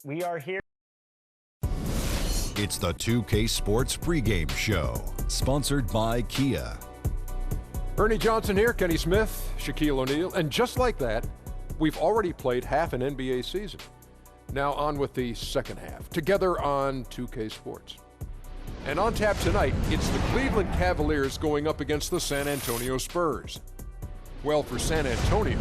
We are here. It's the 2K Sports pregame show, sponsored by Kia. Ernie Johnson here, Kenny Smith, Shaquille O'Neal, and just like that, we've already played half an NBA season. Now on with the second half, together on 2K Sports. And on tap tonight, it's the Cleveland Cavaliers going up against the San Antonio Spurs. Well, for San Antonio,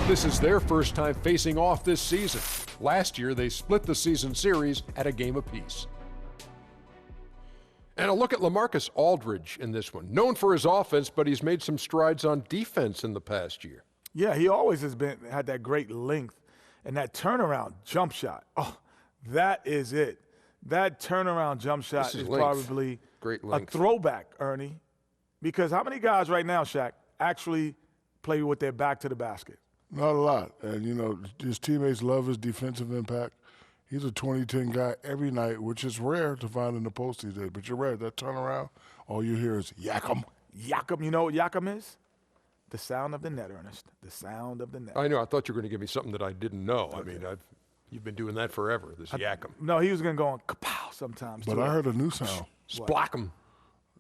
this is their first time facing off this season. Last year, they split the season series at a game apiece. And a look at LaMarcus Aldridge in this one. Known for his offense, but he's made some strides on defense in the past year. Yeah, he always had that great length and that turnaround jump shot. Oh, that is it. That turnaround jump shot is probably a throwback, Ernie. Because how many guys right now, Shaq, actually play with their back to the basket? Not a lot. And, you know, his teammates love his defensive impact. He's a 20-10 guy every night, which is rare to find in the post these days. But you're right, that turnaround, all you hear is yak 'em. Yak 'em. You know what yak 'em is? The sound of the net, Ernest. The sound of the net. I know. I thought you were going to give me something that I didn't know. Okay. I mean, you've been doing that forever, this yak 'em. No, he was going to go on kapow sometimes. But I heard a new sound. Splack 'em.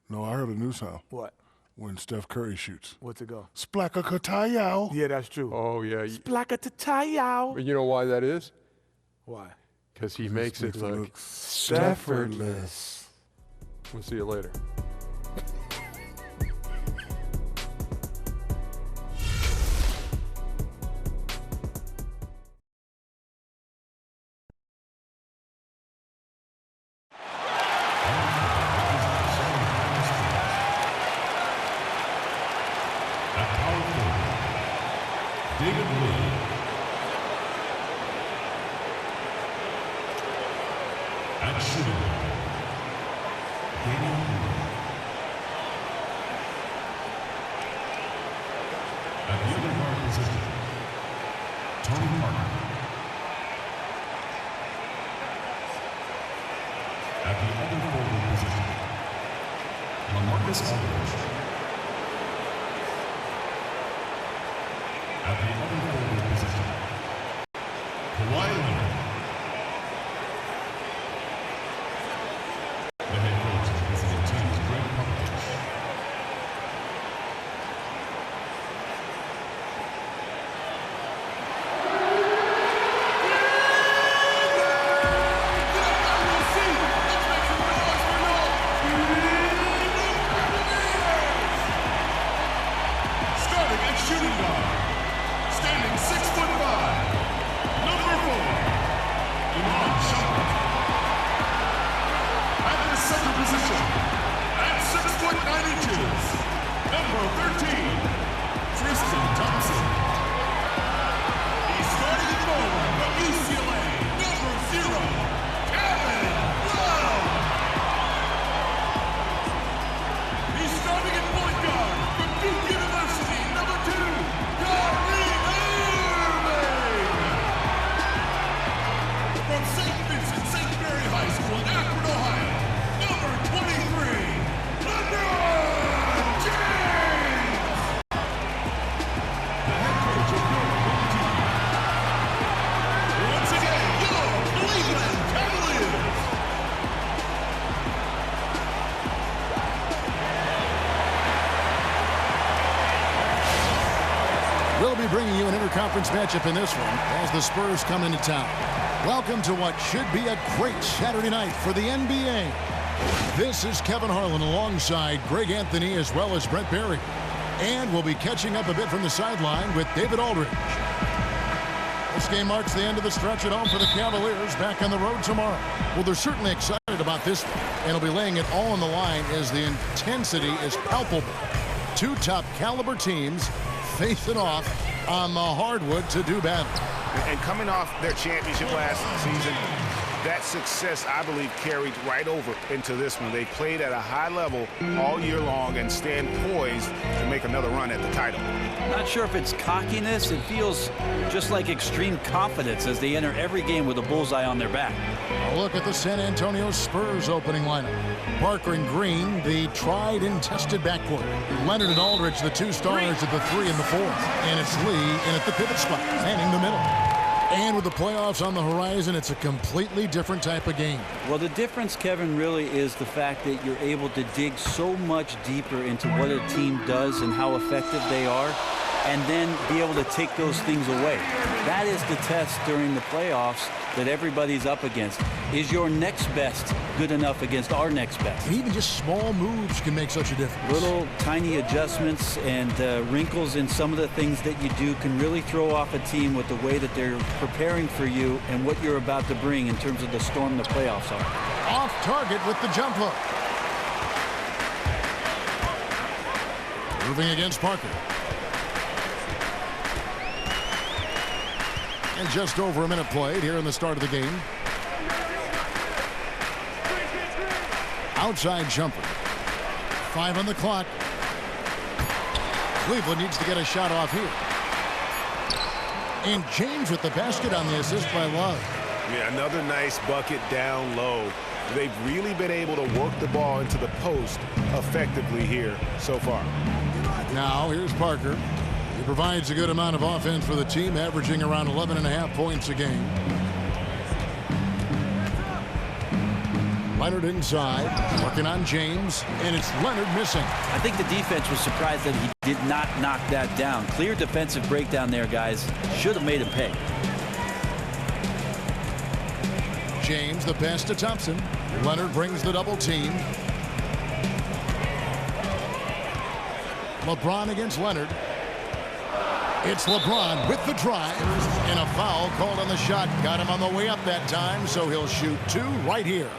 No, I heard a new sound. What? When Steph Curry shoots. What's it go? Splaka-ka-ta-yow. Yeah, that's true. Oh, yeah. Splaka-ta-ta-yow. You know why that is? Why? Because he makes it look effortless. We'll see you later. We'll be bringing you an interconference matchup in this one as the Spurs come into town. Welcome to what should be a great Saturday night for the NBA. This is Kevin Harlan alongside Greg Anthony as well as Brent Barry. And we'll be catching up a bit from the sideline with David Aldridge. This game marks the end of the stretch at home for the Cavaliers, back on the road tomorrow. Well, they're certainly excited about this one, and will be laying it all on the line as the intensity is palpable. Two top caliber teams facing off on the hardwood to do battle. And coming off their championship last season, that success, I believe, carried right over into this one. They played at a high level all year long and stand poised to make another run at the title. Not sure if it's cockiness. It feels just like extreme confidence as they enter every game with a bullseye on their back. A look at the San Antonio Spurs opening lineup. Parker and Green, the tried and tested backcourt. Leonard and Aldridge, the two stars at the 3 and the 4. And it's Lee in at the pivot spot, manning the middle. And with the playoffs on the horizon, it's a completely different type of game. Well, the difference, Kevin, really is the fact that you're able to dig so much deeper into what a team does and how effective they are, and then be able to take those things away. That is the test during the playoffs that everybody's up against. Is your next best good enough against our next best? And even just small moves can make such a difference. Little tiny adjustments and wrinkles in some of the things that you do can really throw off a team with the way that they're preparing for you and what you're about to bring in terms of the storm the playoffs are. Off target with the jump hook. Moving against Parker. And just over a minute played here in the start of the game. Outside jumper. 5 on the clock. Cleveland needs to get a shot off here. And James with the basket on the assist by Love. Yeah, another nice bucket down low. They've really been able to work the ball into the post effectively here so far. Now here's Parker. He provides a good amount of offense for the team, averaging around 11.5 points a game. Leonard inside, working on James, and it's Leonard missing. I think the defense was surprised that he did not knock that down. Clear defensive breakdown there, guys. Should have made him pay. James, the pass to Thompson. Leonard brings the double team. LeBron against Leonard. It's LeBron with the drive, and a foul called on the shot. Got him on the way up that time, so he'll shoot 2 right here.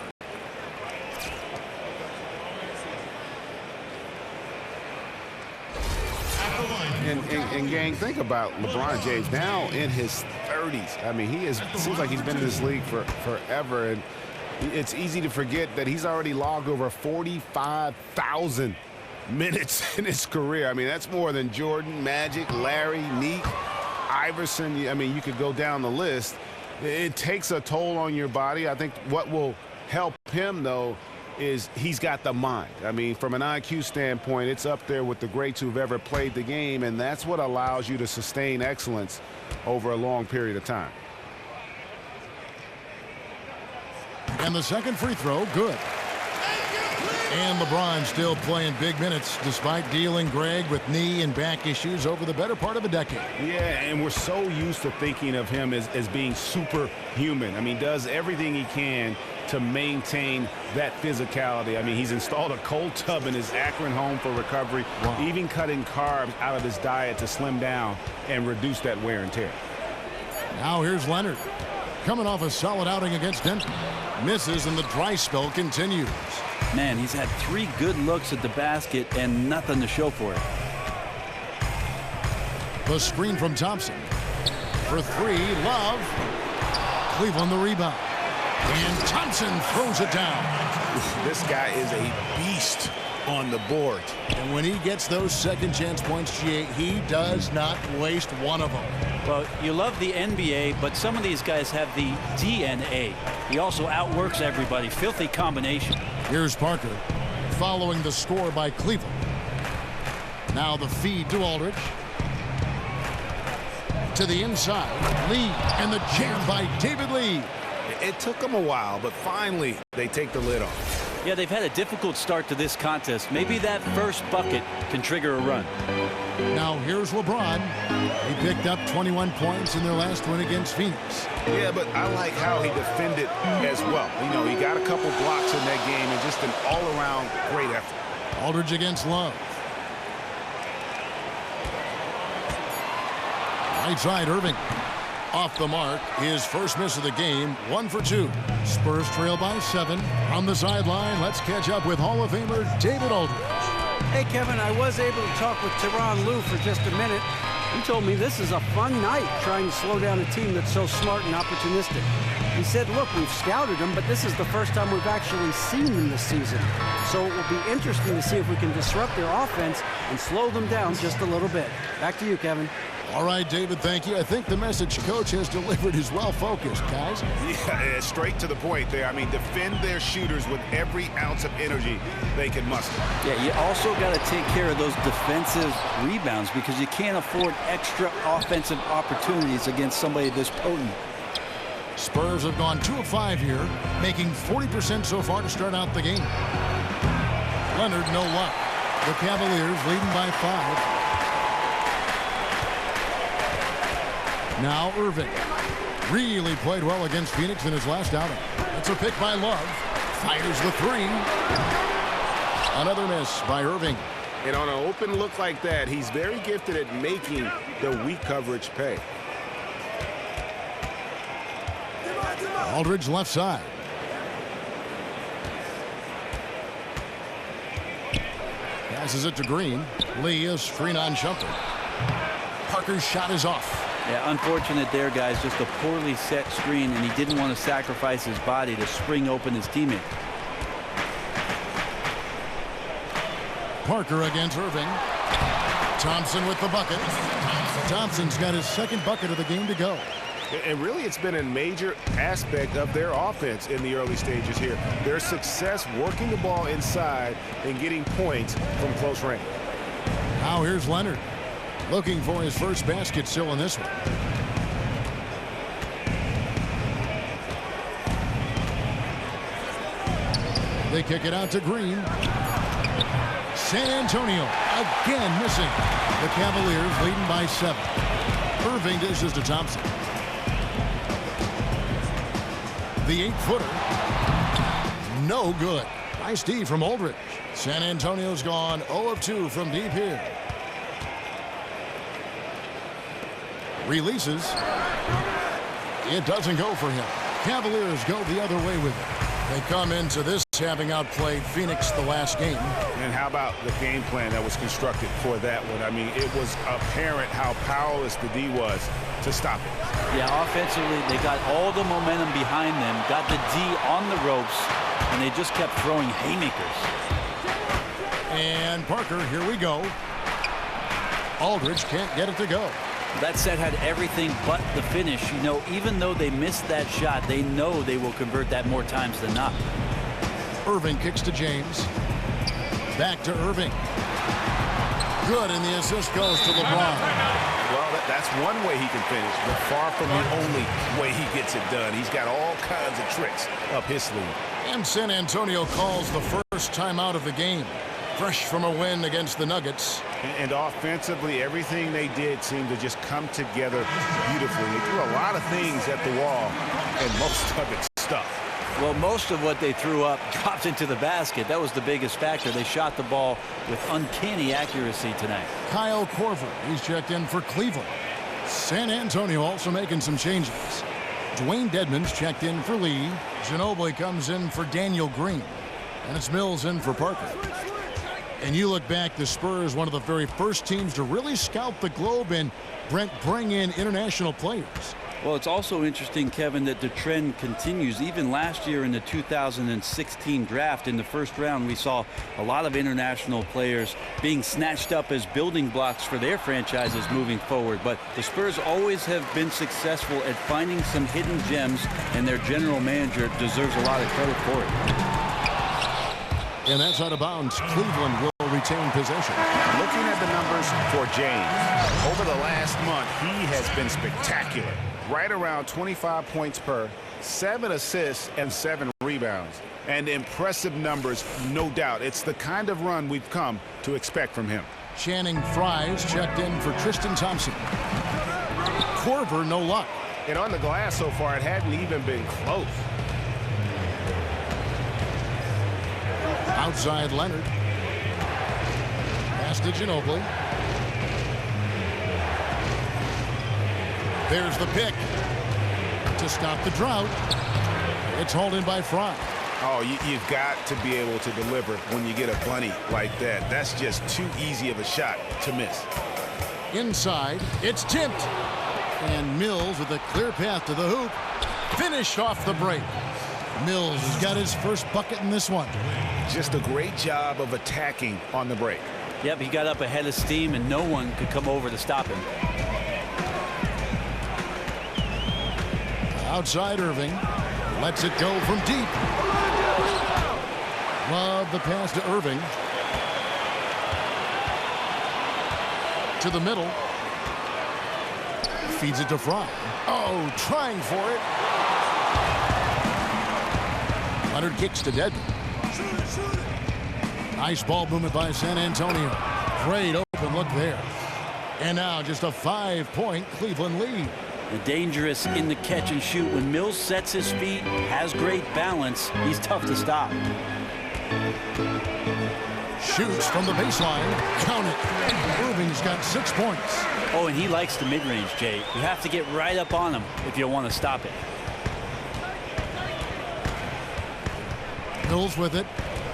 And gang, think about LeBron James now in his 30s. I mean, seems like he's been in this league for forever, and it's easy to forget that he's already logged over 45,000 minutes in his career. I mean, that's more than Jordan, Magic, Larry, Neek, Iverson. I mean, you could go down the list. It takes a toll on your body. I think what will help him, though, is he's got the mind. I mean, from an IQ standpoint, it's up there with the greats who've ever played the game, and that's what allows you to sustain excellence over a long period of time. And the second free throw, good. And LeBron still playing big minutes despite dealing Greg with knee and back issues over the better part of a decade. Yeah, and we're so used to thinking of him as being superhuman. I mean, does everything he can to maintain that physicality. I mean, he's installed a cold tub in his Akron home for recovery, even cutting carbs out of his diet to slim down and reduce that wear and tear. Now here's Leonard, coming off a solid outing against Denver. Misses, and the dry spell continues. Man, he's had 3 good looks at the basket and nothing to show for it. The screen from Thompson. For 3, Love. Cleveland the rebound. And Thompson throws it down. This guy is a beast on the board. And when he gets those second chance points, he does not waste one of them. Well, you love the NBA, but some of these guys have the DNA. He also outworks everybody. Filthy combination. Here's Parker following the score by Cleveland. Now the feed to Aldridge. To the inside. Lee, and the jam by David Lee. It took them a while, but finally they take the lid off. Yeah, they've had a difficult start to this contest. Maybe that first bucket can trigger a run. Now here's LeBron. He picked up 21 points in their last win against Phoenix. Yeah, but I like how he defended as well. You know, he got a couple blocks in that game and just an all-around great effort. Aldridge against Love. Right side, Irving. Off the mark, his first miss of the game, 1 for 2. Spurs trail by 7. On the sideline, let's catch up with Hall of Famer David Aldridge. Hey, Kevin, I was able to talk with Tyronn Lue for just a minute. He told me this is a fun night trying to slow down a team that's so smart and opportunistic. He said, look, we've scouted them, but this is the first time we've actually seen them this season. So it will be interesting to see if we can disrupt their offense and slow them down just a little bit. Back to you, Kevin. All right, David, thank you. I think the message Coach has delivered is well-focused, guys. Yeah, straight to the point there. I mean, defend their shooters with every ounce of energy they can muster. Yeah, you also got to take care of those defensive rebounds because you can't afford extra offensive opportunities against somebody this potent. Spurs have gone 2 of 5 here, making 40% so far to start out the game. Leonard, no luck. The Cavaliers leading by 5. Now Irving really played well against Phoenix in his last outing. It's a pick by Love. Fires the 3. Another miss by Irving. And on an open look like that, he's very gifted at making the weak coverage pay. Aldridge left side. Passes it to Green. Lee, a screen on jumper. Parker's shot is off. Yeah, unfortunate there, guys. Just a poorly set screen, and he didn't want to sacrifice his body to spring open his teammate. Parker against Irving. Thompson with the bucket. Thompson's got his second bucket of the game to go. And really, it's been a major aspect of their offense in the early stages here. Their success working the ball inside and getting points from close range. Now here's Leonard. Looking for his first basket still in this one. They kick it out to Green. San Antonio again missing. The Cavaliers leading by 7. Irving dishes to Thompson. The 8-footer. No good. Nice D from Aldridge. San Antonio's gone 0 of 2 from deep here. Releases. It doesn't go for him. Cavaliers go the other way with it. They come into this having outplayed Phoenix the last game. And how about the game plan that was constructed for that one? I mean, it was apparent how powerless the D was to stop it. Yeah, offensively, they got all the momentum behind them, got the D on the ropes, and they just kept throwing haymakers. And Parker, here we go. Aldridge can't get it to go. That set had everything but the finish. You know, even though they missed that shot, they know they will convert that more times than not. Irving kicks to James. Back to Irving. Good, and the assist goes to LeBron. Well, that's one way he can finish, but far from the only way he gets it done. He's got all kinds of tricks up his sleeve. And San Antonio calls the first timeout of the game. Fresh from a win against the Nuggets. And offensively, everything they did seemed to just come together beautifully. They threw a lot of things at the wall, and most of it stuck. Well, most of what they threw up dropped into the basket. That was the biggest factor. They shot the ball with uncanny accuracy tonight. Kyle Korver, he's checked in for Cleveland. San Antonio also making some changes. Dwayne Dedmon's checked in for Lee. Ginobili comes in for Daniel Green. And it's Mills in for Parker. And you look back, the Spurs, one of the very first teams to really scout the globe and bring in international players. Well, it's also interesting, Kevin, that the trend continues. Even last year in the 2016 draft, in the first round, we saw a lot of international players being snatched up as building blocks for their franchises moving forward. But the Spurs always have been successful at finding some hidden gems, and their general manager deserves a lot of credit for it. And that's out of bounds. Cleveland will retain possession. Looking at the numbers for James, over the last month, he has been spectacular. Right around 25 points per, 7 assists, and 7 rebounds. And impressive numbers, no doubt. It's the kind of run we've come to expect from him. Channing Frye's checked in for Tristan Thompson. Korver, no luck. And on the glass so far, it hadn't even been close. Outside Leonard. Pass to Ginobili. There's the pick to stop the drought. It's hauled in by Fry. Oh, you've got to be able to deliver when you get a bunny like that. That's just too easy of a shot to miss. Inside, it's tipped. And Mills with a clear path to the hoop. Finished off the break. Mills has got his first bucket in this one. Just a great job of attacking on the break. Yep, he got up ahead of steam, and no one could come over to stop him. Outside Irving. Lets it go from deep. Love the pass to Irving. To the middle. Feeds it to Fry. Oh, trying for it. Leonard kicks to Dedmon. Nice ball movement by San Antonio. Great open look there. And now just a 5-point Cleveland lead. Dangerous in the catch and shoot. When Mills sets his feet, has great balance, he's tough to stop. Shoots from the baseline. Count it. Irving's got 6 points. Oh, and he likes the mid-range, Jay. You have to get right up on him if you want to stop it. Mills with it.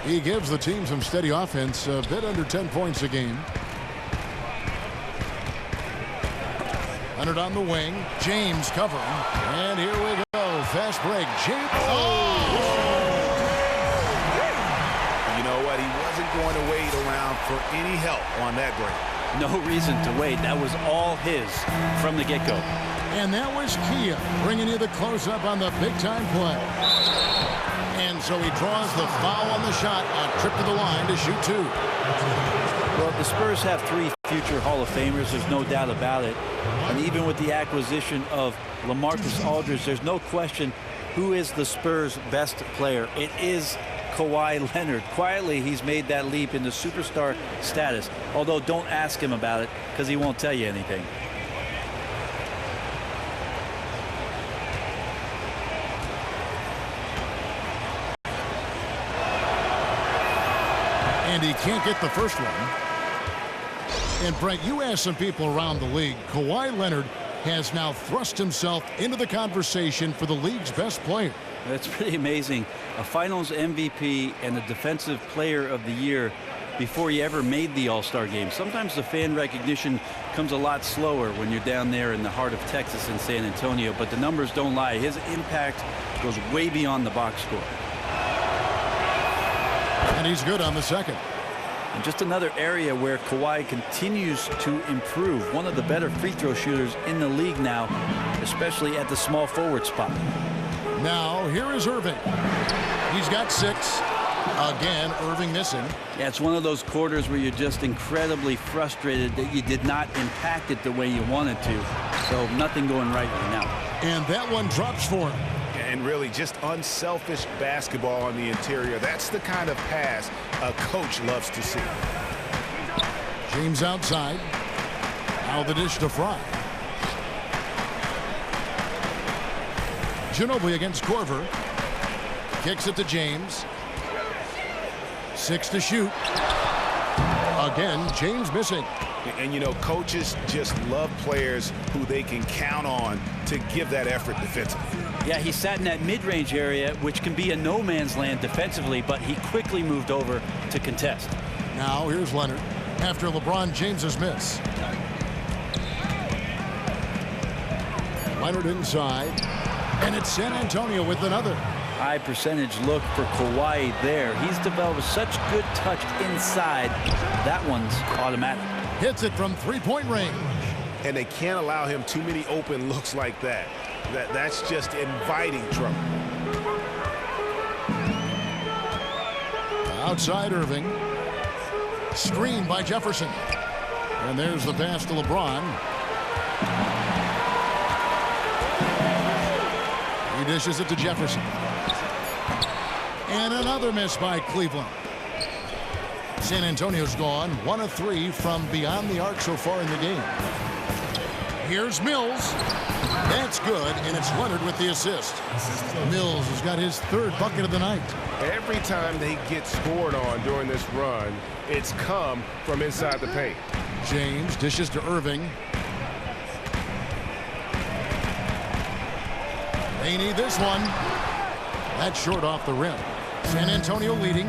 He gives the team some steady offense, a bit under 10 points a game. Leonard on the wing. James covering. And here we go. Fast break. James. Oh! You know what? He wasn't going to wait around for any help on that break. No reason to wait. That was all his from the get-go. And that was Kia bringing you the close-up on the big-time play. And so he draws the foul on the shot on trip to the line to shoot 2. Well, the Spurs have 3 future Hall of Famers. There's no doubt about it. And even with the acquisition of LaMarcus Aldridge, there's no question who is the Spurs' best player. It is Kawhi Leonard. Quietly, he's made that leap into superstar status. Although, don't ask him about it because he won't tell you anything. And he can't get the first one. And Brent, you asked some people around the league. Kawhi Leonard has now thrust himself into the conversation for the league's best player. That's pretty amazing. A Finals MVP and a Defensive Player of the Year before you ever made the All-Star game. Sometimes the fan recognition comes a lot slower when you're down there in the heart of Texas in San Antonio, but the numbers don't lie. His impact goes way beyond the box score. And he's good on the second. And just another area where Kawhi continues to improve. One of the better free throw shooters in the league now, especially at the small forward spot. Now here is Irving. He's got 6. Again, Irving missing. Yeah, it's one of those quarters where you're just incredibly frustrated that you did not impact it the way you wanted to. So nothing going right now. And that one drops for him. And really just unselfish basketball on the interior. That's the kind of pass a coach loves to see. James outside. Now the dish to Fry. Ginobili against Korver. Kicks it to James. 6 to shoot. Again, James missing. And, you know, coaches just love players who they can count on to give that effort defensively. Yeah, he sat in that mid-range area, which can be a no-man's land defensively, but he quickly moved over to contest. Now here's Leonard after LeBron James's miss. Leonard inside, and it's San Antonio with another. High percentage look for Kawhi there. He's developed such good touch inside. That one's automatic. Hits it from 3-point range. And they can't allow him too many open looks like that. That's just inviting trouble. Outside Irving. Screen by Jefferson. And there's the pass to LeBron. He dishes it to Jefferson. And another miss by Cleveland. San Antonio's gone 1 of 3 from beyond the arc so far in the game. Here's Mills. That's good, and it's Leonard with the assist. Mills has got his 3rd bucket of the night. Every time they get scored on during this run, it's come from inside the paint. James dishes to Irving. They need this one. That's short off the rim. San Antonio leading.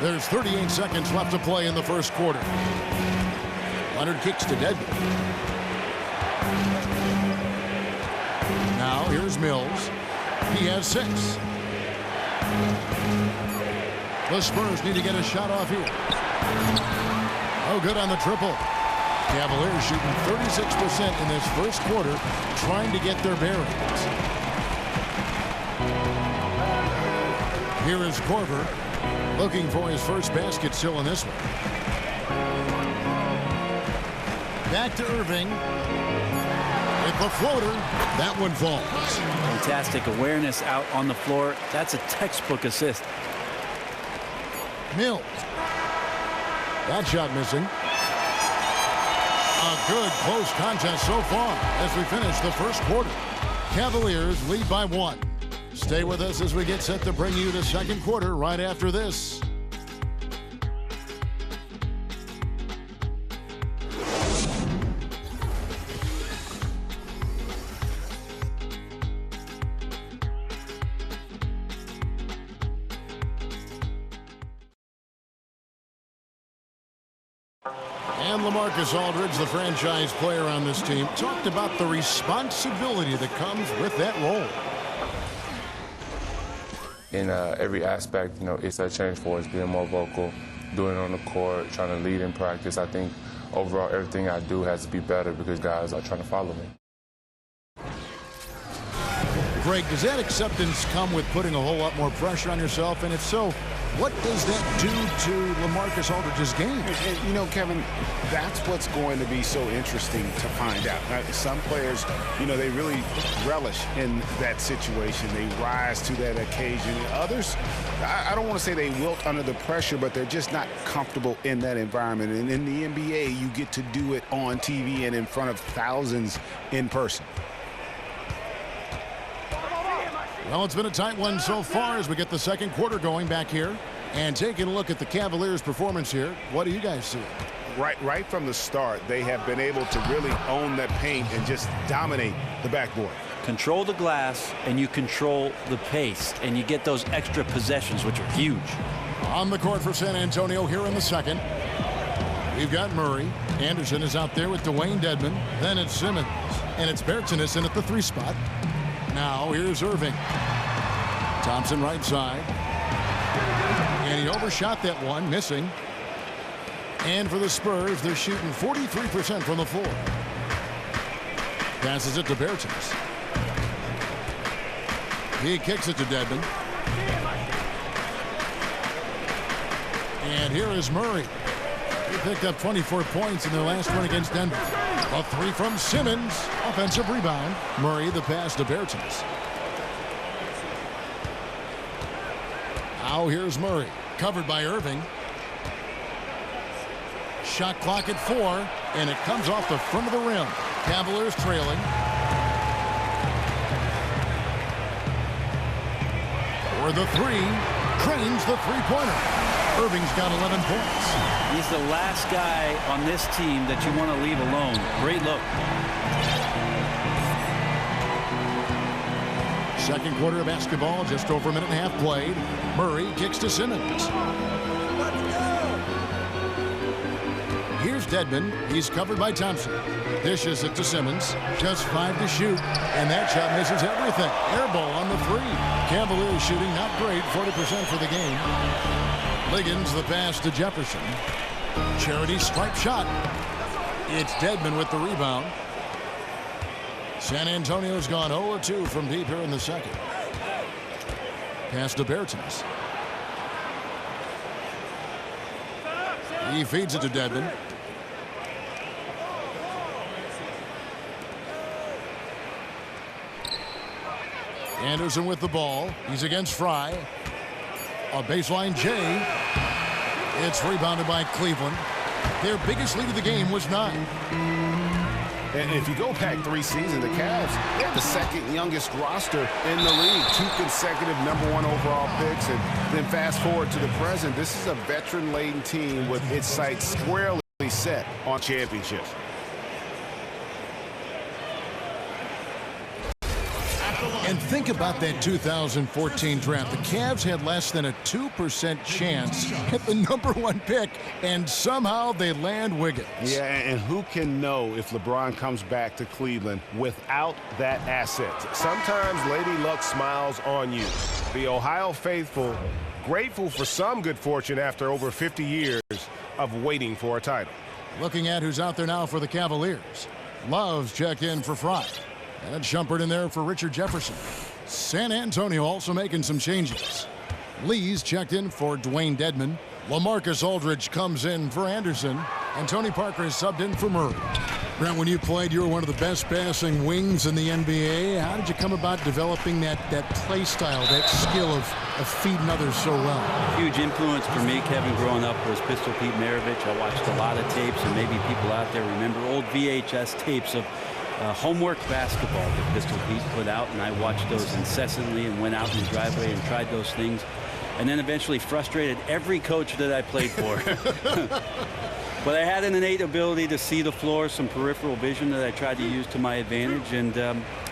There's 38 seconds left to play in the first quarter. Leonard kicks to Dedmon. Now here's Mills. He has 6. The Spurs need to get a shot off here. Oh, good on the triple. Cavaliers shooting 36% in this first quarter, trying to get their bearings. Here is Korver looking for his first basket still in this one. Back to Irving. With the floater, that one falls. Fantastic awareness out on the floor. That's a textbook assist. Mills. That shot missing. A good close contest so far as we finish the first quarter. Cavaliers lead by 1. Stay with us as we get set to bring you the second quarter right after this. And LaMarcus Aldridge, the franchise player on this team, talked about the responsibility that comes with that role. In every aspect, you know, it's a change for us, being more vocal, doing it on the court, trying to lead in practice. I think overall everything I do has to be better because guys are trying to follow me. Greg, does that acceptance come with putting a whole lot more pressure on yourself? And if so, what does that do to LaMarcus Aldridge's game? You know, Kevin, that's what's going to be so interesting to find out. Some players, you know, they really relish in that situation. They rise to that occasion. Others, I don't want to say they wilt under the pressure, but they're just not comfortable in that environment. And in the NBA, you get to do it on TV and in front of thousands in person. Well, it's been a tight one so far as we get the second quarter going back here. And taking a look at the Cavaliers' performance here, what do you guys see? Right from the start, they have been able to really own that paint and just dominate the backboard. Control the glass, and you control the pace, and you get those extra possessions, which are huge. On the court for San Antonio here in the second. We've got Murray. Anderson is out there with Dwayne Dedmon. Then it's Simmons. And it's Bertans in at the 3 spot. Now here's Irving. Thompson right side. And he overshot that one, missing. And for the Spurs, they're shooting 43% from the floor. Passes it to Bertans. He kicks it to Dedmon. And here is Murray. He picked up 24 points in their last one against Denver. A 3 from Simmons. Offensive rebound. Murray the pass to Bertans. Now here's Murray. Covered by Irving. Shot clock at 4. And it comes off the front of the rim. Cavaliers trailing. For the 3. Cranes the three-pointer. Irving's got 11 points. He's the last guy on this team that you want to leave alone. Great look. Second quarter of basketball, just over a minute and a half played. Murray kicks to Simmons. Here's Dedmon. He's covered by Thompson. Dishes it to Simmons. Just 5 to shoot. And that shot misses everything. Air ball on the 3. Cavaliers shooting not great, 40% for the game. Liggins the pass to Jefferson. Charity stripe shot. It's Dedmon with the rebound. San Antonio's gone 0-2 from deep here in the second. Pass to Bertans. He feeds it to Dedmon. Anderson with the ball. He's against Fry. A baseline J. It's rebounded by Cleveland. Their biggest lead of the game was 9. And if you go back 3 seasons, the Cavs, they're the second youngest roster in the league. 2 consecutive #1 overall picks. And then fast forward to the present, this is a veteran-laden team with its sights squarely set on championships. And think about that 2014 draft. The Cavs had less than a 2% chance at the #1 pick, and somehow they land Wiggins. Yeah, and who can know if LeBron comes back to Cleveland without that asset? Sometimes Lady Luck smiles on you. The Ohio faithful, grateful for some good fortune after over 50 years of waiting for a title. Looking at who's out there now for the Cavaliers. Love's checked in for Fry. And Shumpert in there for Richard Jefferson. San Antonio also making some changes. Lee's checked in for Dwayne Dedmon. LaMarcus Aldridge comes in for Anderson. And Tony Parker is subbed in for Murray. Brent, when you played, you were one of the best passing wings in the NBA. How did you come about developing that play style, that skill of feeding others so well? Huge influence for me, Kevin, growing up was Pistol Pete Maravich. I watched a lot of tapes, and maybe people out there remember old VHS tapes of homework basketball that Pistol Pete put out, and I watched those incessantly and went out in the driveway and tried those things, and then eventually frustrated every coach that I played for. But I had an innate ability to see the floor, some peripheral vision that I tried to use to my advantage, and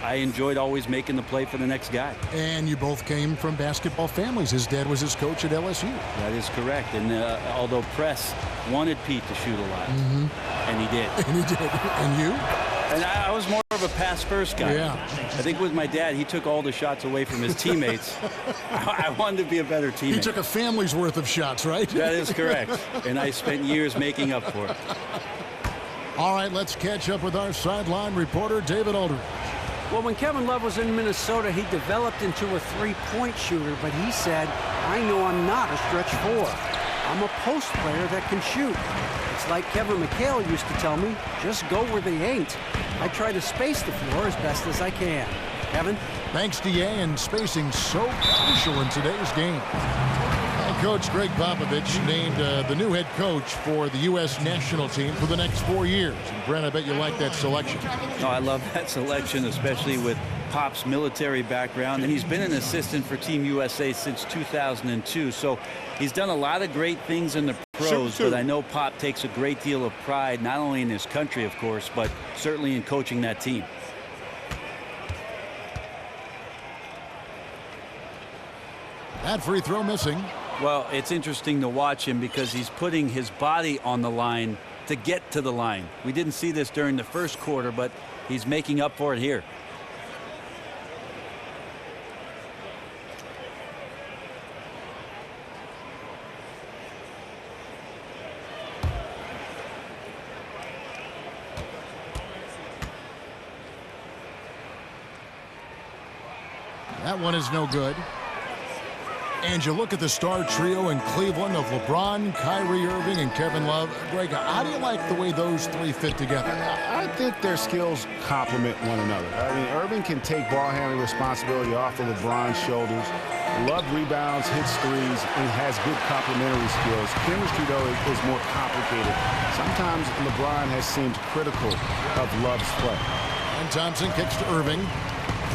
I enjoyed always making the play for the next guy. And you both came from basketball families. His dad was his coach at LSU. That is correct. And although Press wanted Pete to shoot a lot, and he did. And he did. And you? And I was more of a pass-first guy. Yeah. I think with my dad, he took all the shots away from his teammates. I wanted to be a better teammate. You took a family's worth of shots, right? That is correct. And I spent years making up for it. All right, let's catch up with our sideline reporter, David Aldridge. Well, when Kevin Love was in Minnesota, he developed into a three-point shooter, but he said, I know I'm not a stretch four. I'm a post player that can shoot. It's like Kevin McHale used to tell me, just go where they ain't. I try to space the floor as best as I can. Kevin? Thanks, D.A., and spacing so crucial in today's game. And Coach Greg Popovich named the new head coach for the U.S. national team for the next 4 years. And Brent, I bet you like that selection. Oh, I love that selection, especially with Pop's military background, and he's been an assistant for Team USA since 2002, so he's done a lot of great things in the pros, but I know Pop takes a great deal of pride, not only in his country, of course, but certainly in coaching that team. That free throw missing. Well, it's interesting to watch him because he's putting his body on the line to get to the line. We didn't see this during the first quarter, but he's making up for it here. That one is no good. And you look at the star trio in Cleveland of LeBron, Kyrie Irving, and Kevin Love. Greg, how do you like the way those three fit together? I think their skills complement one another. I mean, Irving can take ball handling responsibility off of LeBron's shoulders. Love rebounds, hits threes, and has good complementary skills. Chemistry, though, is more complicated. Sometimes LeBron has seemed critical of Love's play. And Thompson kicks to Irving.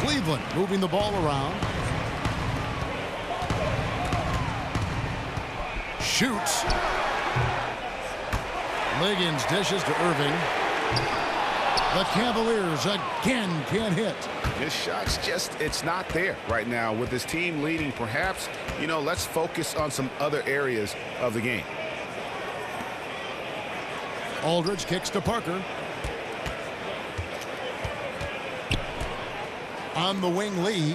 Cleveland moving the ball around. Shoots. Liggins dishes to Irving. The Cavaliers again can't hit. His shot's it's not there right now. With his team leading, perhaps, let's focus on some other areas of the game. Aldridge kicks to Parker. On the wing, Lee.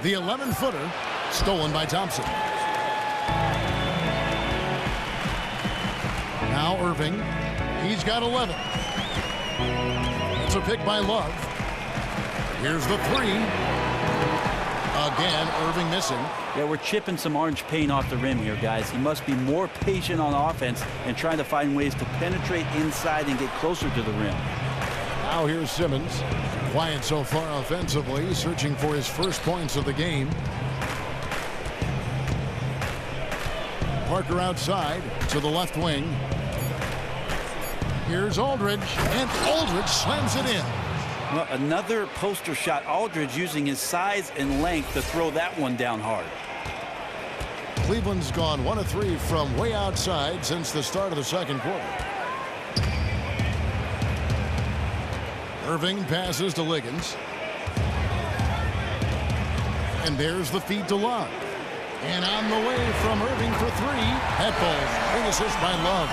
The 11-footer stolen by Thompson. Now Irving. He's got 11. It's a pick by Love. Here's the three. Again, Irving missing. Yeah, we're chipping some orange paint off the rim here, guys. He must be more patient on offense and trying to find ways to penetrate inside and get closer to the rim. Now here's Simmons. Quiet so far offensively, searching for his first points of the game. Parker outside to the left wing. Here's Aldridge, and Aldridge slams it in. Well, another poster shot. Aldridge using his size and length to throw that one down hard. Cleveland's gone 1 of 3 from way outside since the start of the second quarter. Irving passes to Liggins. And there's the feed to Love. And on the way from Irving for 3. That ball, big assist by Love.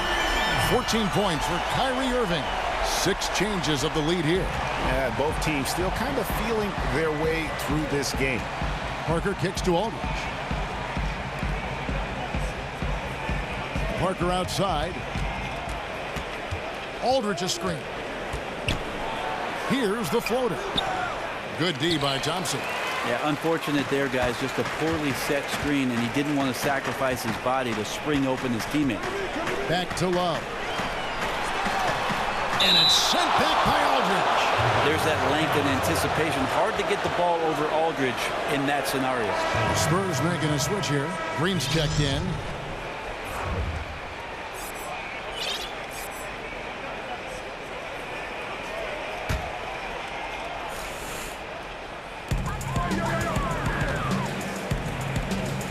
14 points for Kyrie Irving. 6 changes of the lead here. Yeah, both teams still kind of feeling their way through this game. Parker kicks to Aldridge. Parker outside. Aldridge a screen. Here's the floater. Good D by Thompson. Yeah, unfortunate there, guys. Just a poorly set screen, and he didn't want to sacrifice his body to spring open his teammate. Back to Love. And it's sent back by Aldridge. There's that length and anticipation. Hard to get the ball over Aldridge in that scenario. The Spurs making a switch here. Green's checked in.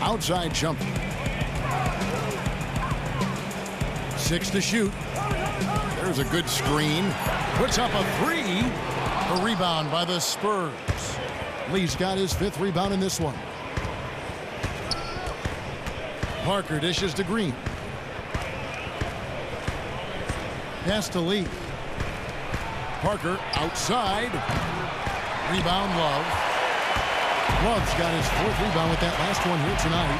Outside jumper. 6 to shoot. There's a good screen. Puts up a 3. A rebound by the Spurs. Lee's got his 5th rebound in this one. Parker dishes to Green. Pass to Lee. Parker outside. Rebound Love. Love's got his 4th rebound with that last one here tonight.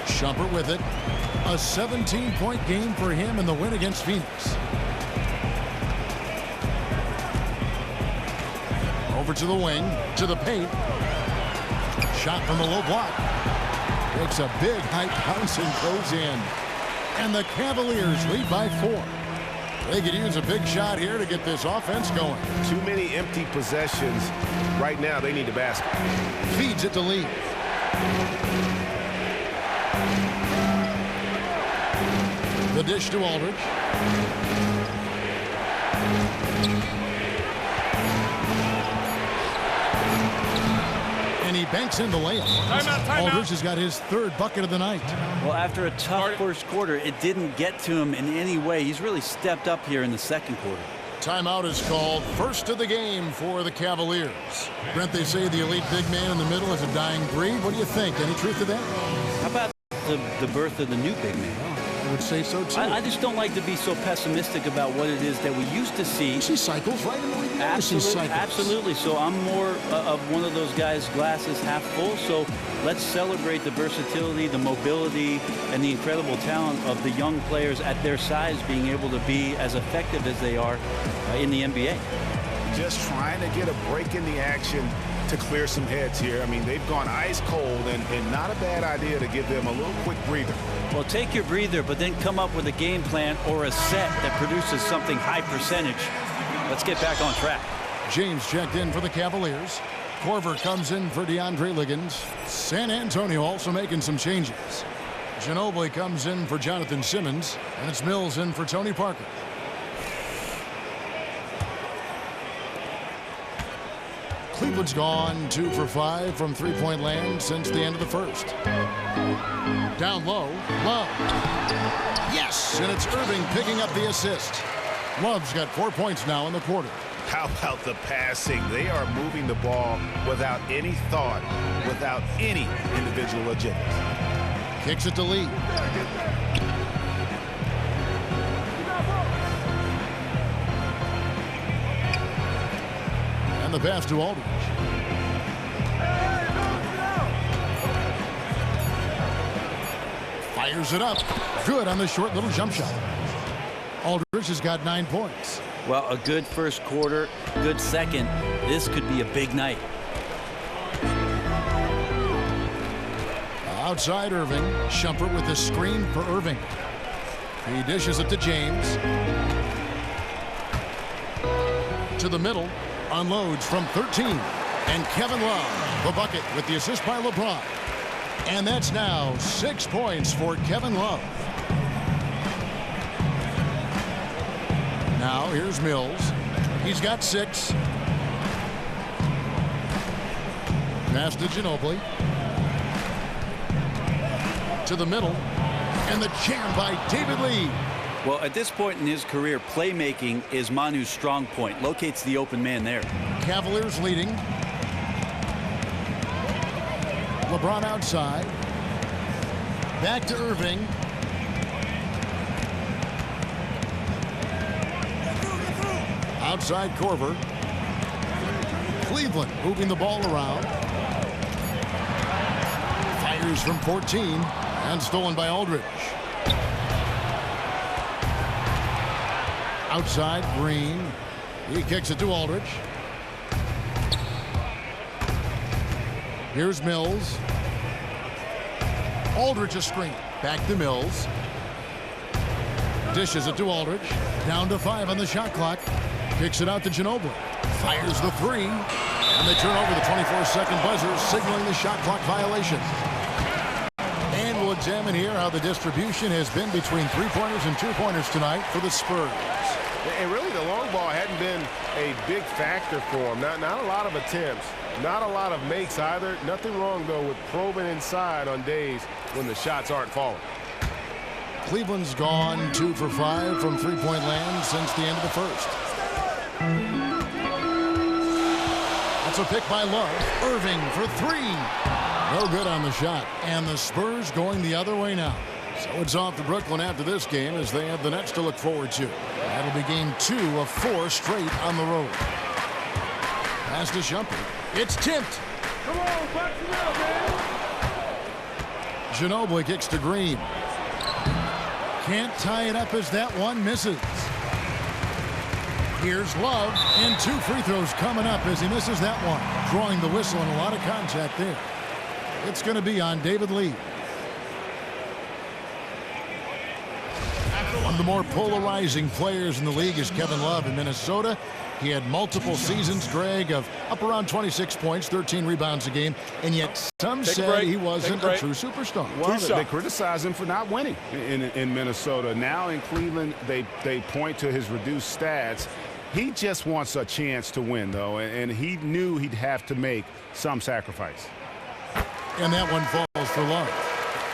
Shumpert with it. A 17-point game for him in the win against Phoenix. Over to the wing, to the paint. Shot from the low block. Takes a big high bounce and goes in. And the Cavaliers lead by 4. They could use a big shot here to get this offense going. Too many empty possessions. Right now, they need the basket. Feeds it to Lee. The dish to Aldridge. And he banks in the layup. Aldridge has got his 3rd bucket of the night. Well, after a tough first quarter, it didn't get to him in any way. He's really stepped up here in the second quarter. Timeout is called. First of the game for the Cavaliers. Brent, they say the elite big man in the middle is a dying breed. What do you think? Any truth to that? How about the birth of the new big man? I would say so, too. I just don't like to be so pessimistic about what it is that we used to see. You see cycles, right? Absolutely. So I'm more of one of those guys, glasses half full. So let's celebrate the versatility, the mobility, and the incredible talent of the young players at their size being able to be as effective as they are in the NBA. Just trying to get a break in the action to clear some heads here. I mean, they've gone ice cold, and not a bad idea to give them a little quick breather. Well, take your breather, but then come up with a game plan or a set that produces something high percentage. Let's get back on track. James checked in for the Cavaliers. Korver comes in for DeAndre Liggins. San Antonio also making some changes. Ginobili comes in for Jonathan Simmons, and it's Mills in for Tony Parker. Cleveland's gone 2 for 5 from three-point land since the end of the first. Down low, Love. Yes, and it's Irving picking up the assist. Love's got 4 points now in the quarter. How about the passing? They are moving the ball without any thought, without any individual agenda. Kicks it to Lee. And the pass to Aldridge. Fires it up. Good on the short little jump shot. Aldridge has got 9 points. Well, a good first quarter, good second. This could be a big night. Outside Irving. Shumpert with the screen for Irving. He dishes it to James. To the middle. Unloads from 13. And Kevin Love, the bucket with the assist by LeBron. And that's now 6 points for Kevin Love. Now here's Mills. He's got 6. Pass to Ginobili. To the middle. And the jam by David Lee. Well, at this point in his career, playmaking is Manu's strong point. Locates the open man there. Cavaliers leading. LeBron outside. Back to Irving. Outside Korver. Cleveland moving the ball around. Fires from 14 and stolen by Aldridge. Outside, Green. He kicks it to Aldridge. Here's Mills. Aldridge a screen. Back to Mills. Dishes it to Aldridge. Down to 5 on the shot clock. Kicks it out to Ginobili. Fires the 3. And they turn over the 24-second buzzer, signaling the shot clock violation. And we'll examine here how the distribution has been between three-pointers and two-pointers tonight for the Spurs. And really, the long ball hadn't been a big factor for him. Not a lot of attempts, not a lot of makes either. Nothing wrong, though, with probing inside on days when the shots aren't falling. Cleveland's gone 2 for 5 from three-point land since the end of the first. That's a pick by Love. Irving for 3. No good on the shot. And the Spurs going the other way now. So it's off to Brooklyn after this game as they have the Nets to look forward to. That'll be game 2 of 4 straight on the road. Pass to Shumpert. It's tipped. Come on, box it out, man. Ginobili kicks to Green. Can't tie it up as that one misses. Here's Love, and 2 free throws coming up as he misses that one. Drawing the whistle and a lot of contact there. It's going to be on David Lee. One of the more polarizing players in the league is Kevin Love in Minnesota. He had multiple seasons, Greg, of up around 26 points, 13 rebounds a game, and yet some say he wasn't a true superstar. Well, they criticize him for not winning in Minnesota. Now in Cleveland, they point to his reduced stats. He just wants a chance to win, though, and he knew he'd have to make some sacrifice. And that one falls for Love.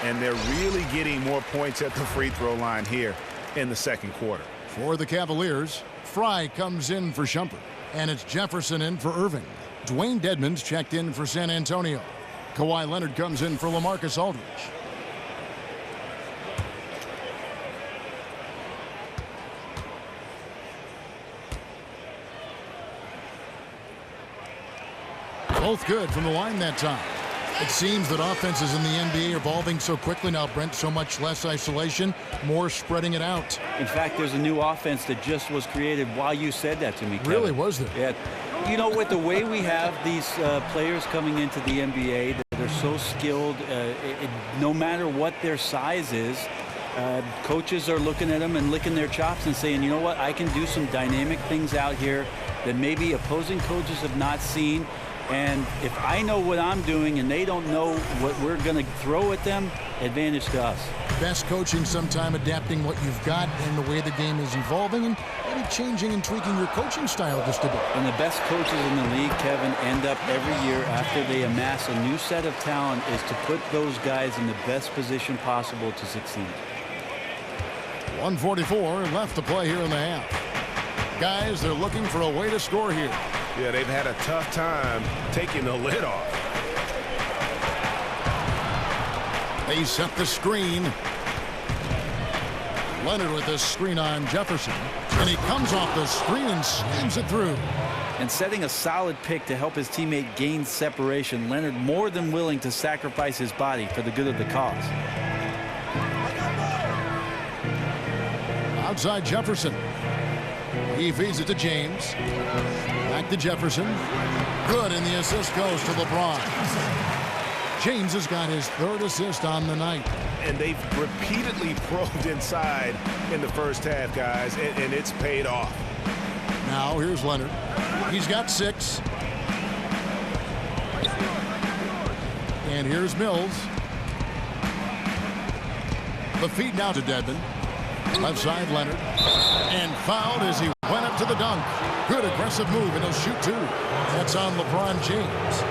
And they're really getting more points at the free throw line here in the second quarter. For the Cavaliers, Fry comes in for Shumpert, and it's Jefferson in for Irving. Dwayne Dedmon's checked in for San Antonio. Kawhi Leonard comes in for LaMarcus Aldridge. Both good from the line that time. It seems that offenses in the NBA are evolving so quickly now, Brent, so much less isolation, more spreading it out. In fact, there's a new offense that just was created while you said that to me, Kevin. Really, was there? Yeah. You know, with the way we have these players coming into the NBA, they're so skilled, no matter what their size is, coaches are looking at them and licking their chops and saying, you know what, I can do some dynamic things out here that maybe opposing coaches have not seen. And if I know what I'm doing and they don't know what we're going to throw at them, advantage to us. Best coaching, sometime adapting what you've got and the way the game is evolving and maybe changing and tweaking your coaching style just a bit. And the best coaches in the league, Kevin, end up every year after they amass a new set of talent is to put those guys in the best position possible to succeed. 1:44 left to play here in the half. Guys, they're looking for a way to score here. Yeah, they've had a tough time taking the lid off. They set the screen. Leonard with the screen on Jefferson. And he comes off the screen and slams it through. And setting a solid pick to help his teammate gain separation. Leonard more than willing to sacrifice his body for the good of the cause. Outside Jefferson. He feeds it to James. Back to Jefferson. Good, and the assist goes to LeBron. James has got his 3rd assist on the night. And they've repeatedly probed inside in the first half, guys, and it's paid off. Now here's Leonard. He's got 6. And here's Mills. The feed now to Dedmon. Left side Leonard. And fouled as he went up to the dunk. Good aggressive move, and he'll shoot 2. That's on LeBron James.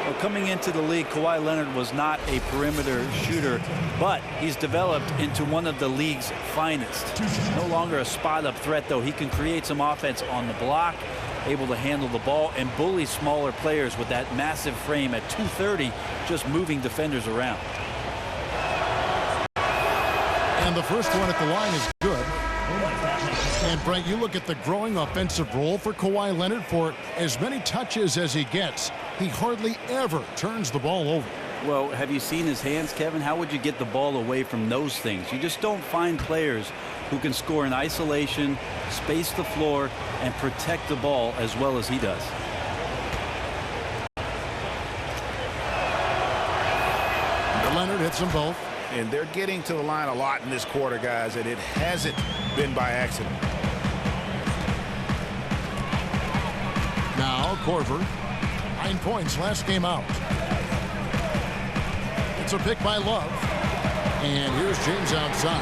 Well, coming into the league, Kawhi Leonard was not a perimeter shooter, but he's developed into one of the league's finest. No longer a spot-up threat, though. He can create some offense on the block, able to handle the ball, and bully smaller players with that massive frame at 230, just moving defenders around. And the first one at the line is good. And, Brent, you look at the growing offensive role for Kawhi Leonard. For as many touches as he gets, he hardly ever turns the ball over. Well, have you seen his hands, Kevin? How would you get the ball away from those things? You just don't find players who can score in isolation, space the floor, and protect the ball as well as he does. Leonard hits them both. And they're getting to the line a lot in this quarter, guys, and it hasn't been by accident. Now Korver, 9 points last game out. It's a pick by Love. And here's James outside.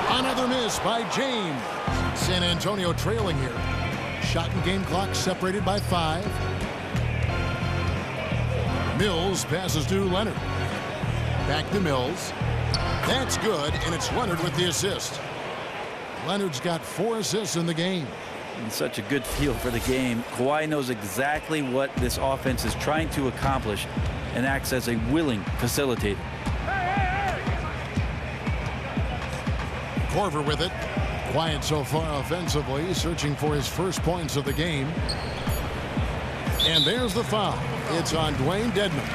Another miss by James. San Antonio trailing here. Shot and game clock separated by 5. Mills passes to Leonard. Back to Mills. That's good, and it's Leonard with the assist. Leonard's got 4 assists in the game. And such a good feel for the game. Kawhi knows exactly what this offense is trying to accomplish and acts as a willing facilitator. Korver with it. Quiet so far offensively, searching for his first points of the game. And there's the foul. It's on Dwayne Dedmon.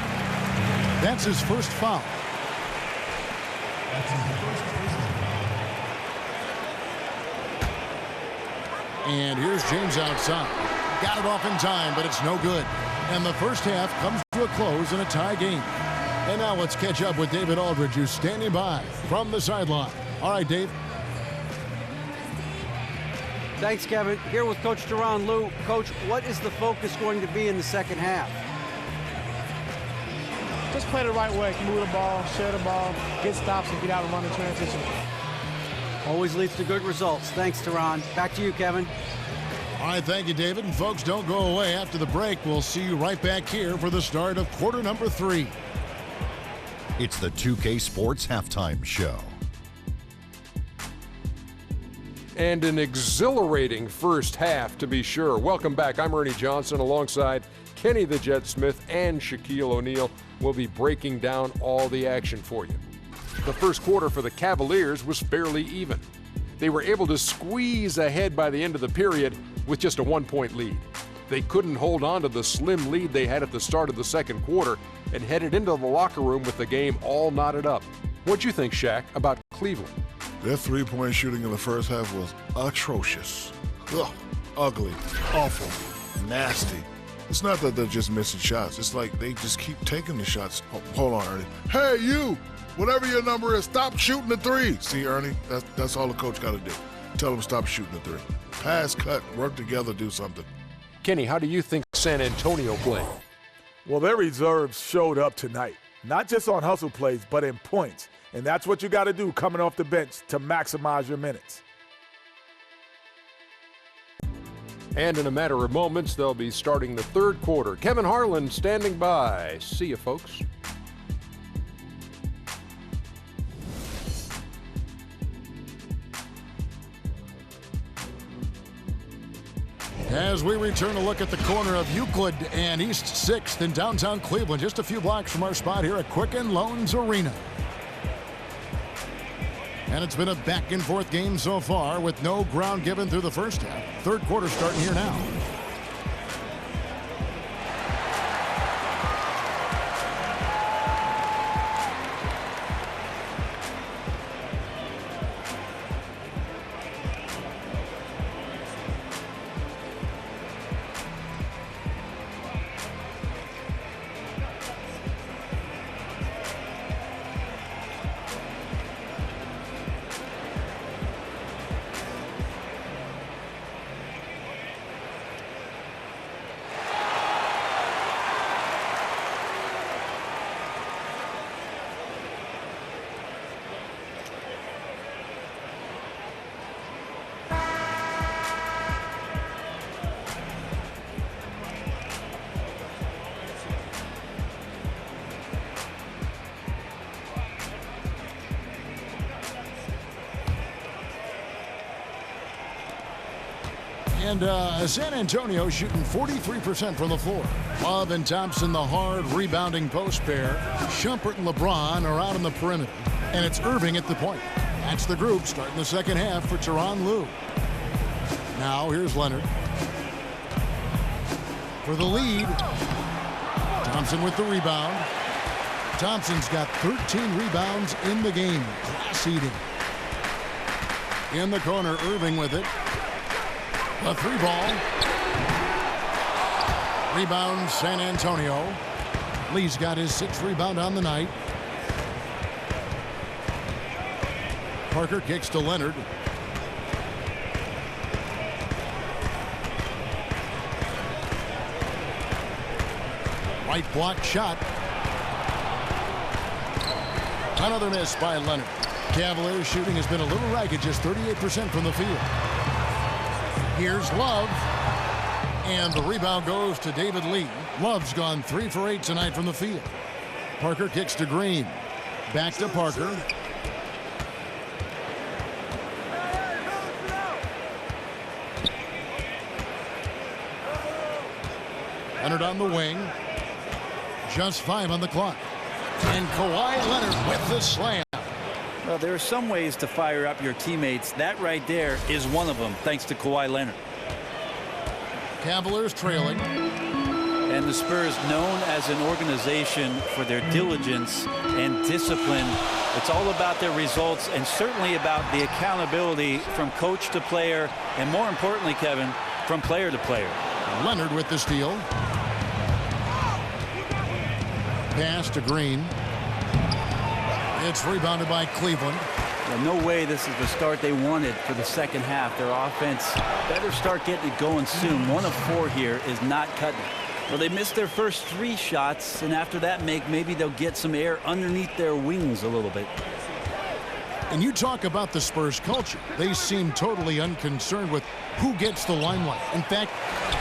That's his first foul. And here's James outside. Got it off in time, but it's no good. And the first half comes to a close in a tie game. And now let's catch up with David Aldridge, who's standing by from the sideline. All right, Dave. Thanks, Kevin. Here with Coach Tyronn Lue. Coach, what is the focus going to be in the second half? Just play the right way. Move the ball, share the ball, get stops, and get out and run in transition. Always leads to good results. Thanks, Tyronn. Back to you, Kevin. All right, thank you, David. And folks, don't go away. After the break, we'll see you right back here for the start of quarter number 3. It's the 2K Sports Halftime Show. And an exhilarating first half, to be sure. Welcome back. I'm Ernie Johnson alongside Kenny the Jet Smith and Shaquille O'Neal. We'll be breaking down all the action for you. The first quarter for the Cavaliers was fairly even. They were able to squeeze ahead by the end of the period with just a 1-point lead. They couldn't hold on to the slim lead they had at the start of the second quarter and headed into the locker room with the game all knotted up. What'd you think, Shaq, about Cleveland? Their three-point shooting in the first half was atrocious. Ugh, ugly, awful, nasty. It's not that they're just missing shots. It's like they just keep taking the shots. Oh, hold on, Ernie. Hey, you! Whatever your number is, stop shooting the 3. See, Ernie, that's all the coach got to do. Tell him stop shooting the 3. Pass, cut, work together, do something. Kenny, how do you think San Antonio played? Well, their reserves showed up tonight. Not just on hustle plays, but in points. And that's what you got to do coming off the bench to maximize your minutes. And in a matter of moments, they'll be starting the third quarter. Kevin Harlan standing by. See you, folks. As we return to look at the corner of Euclid and East 6th in downtown Cleveland, just a few blocks from our spot here at Quicken Loans Arena. And it's been a back-and-forth game so far with no ground given through the first half. Third quarter starting here now. And San Antonio shooting 43% from the floor. Love and Thompson, the hard rebounding post pair. Shumpert and LeBron are out on the perimeter. And it's Irving at the point. That's the group starting the second half for Tyronn Lue. Now here's Leonard. For the lead. Thompson with the rebound. Thompson's got 13 rebounds in the game. Class eating. In the corner, Irving with it. A 3-ball. Rebound, San Antonio. Lee's got his 6th rebound on the night. Parker kicks to Leonard. Right block shot. Another miss by Leonard. Cavaliers shooting has been a little ragged, just 38% from the field. Here's Love. And the rebound goes to David Lee. Love's gone 3 for 8 tonight from the field. Parker kicks to Green. Back to Parker. Leonard on the wing. Just 5 on the clock. And Kawhi Leonard with the slam. Well, there are some ways to fire up your teammates. That right there is one of them, thanks to Kawhi Leonard. Cavaliers trailing. And the Spurs, known as an organization for their diligence and discipline. It's all about their results and certainly about the accountability from coach to player, and more importantly, Kevin, from player to player. Leonard with the steal. Pass to Green. It's rebounded by Cleveland. Well, no way this is the start they wanted for the second half. Their offense better start getting it going soon. 1 of 4 here is not cutting it. Well, they missed their first 3 shots, and after that maybe they'll get some air underneath their wings a little bit. And you talk about the Spurs culture. They seem totally unconcerned with who gets the limelight. In fact,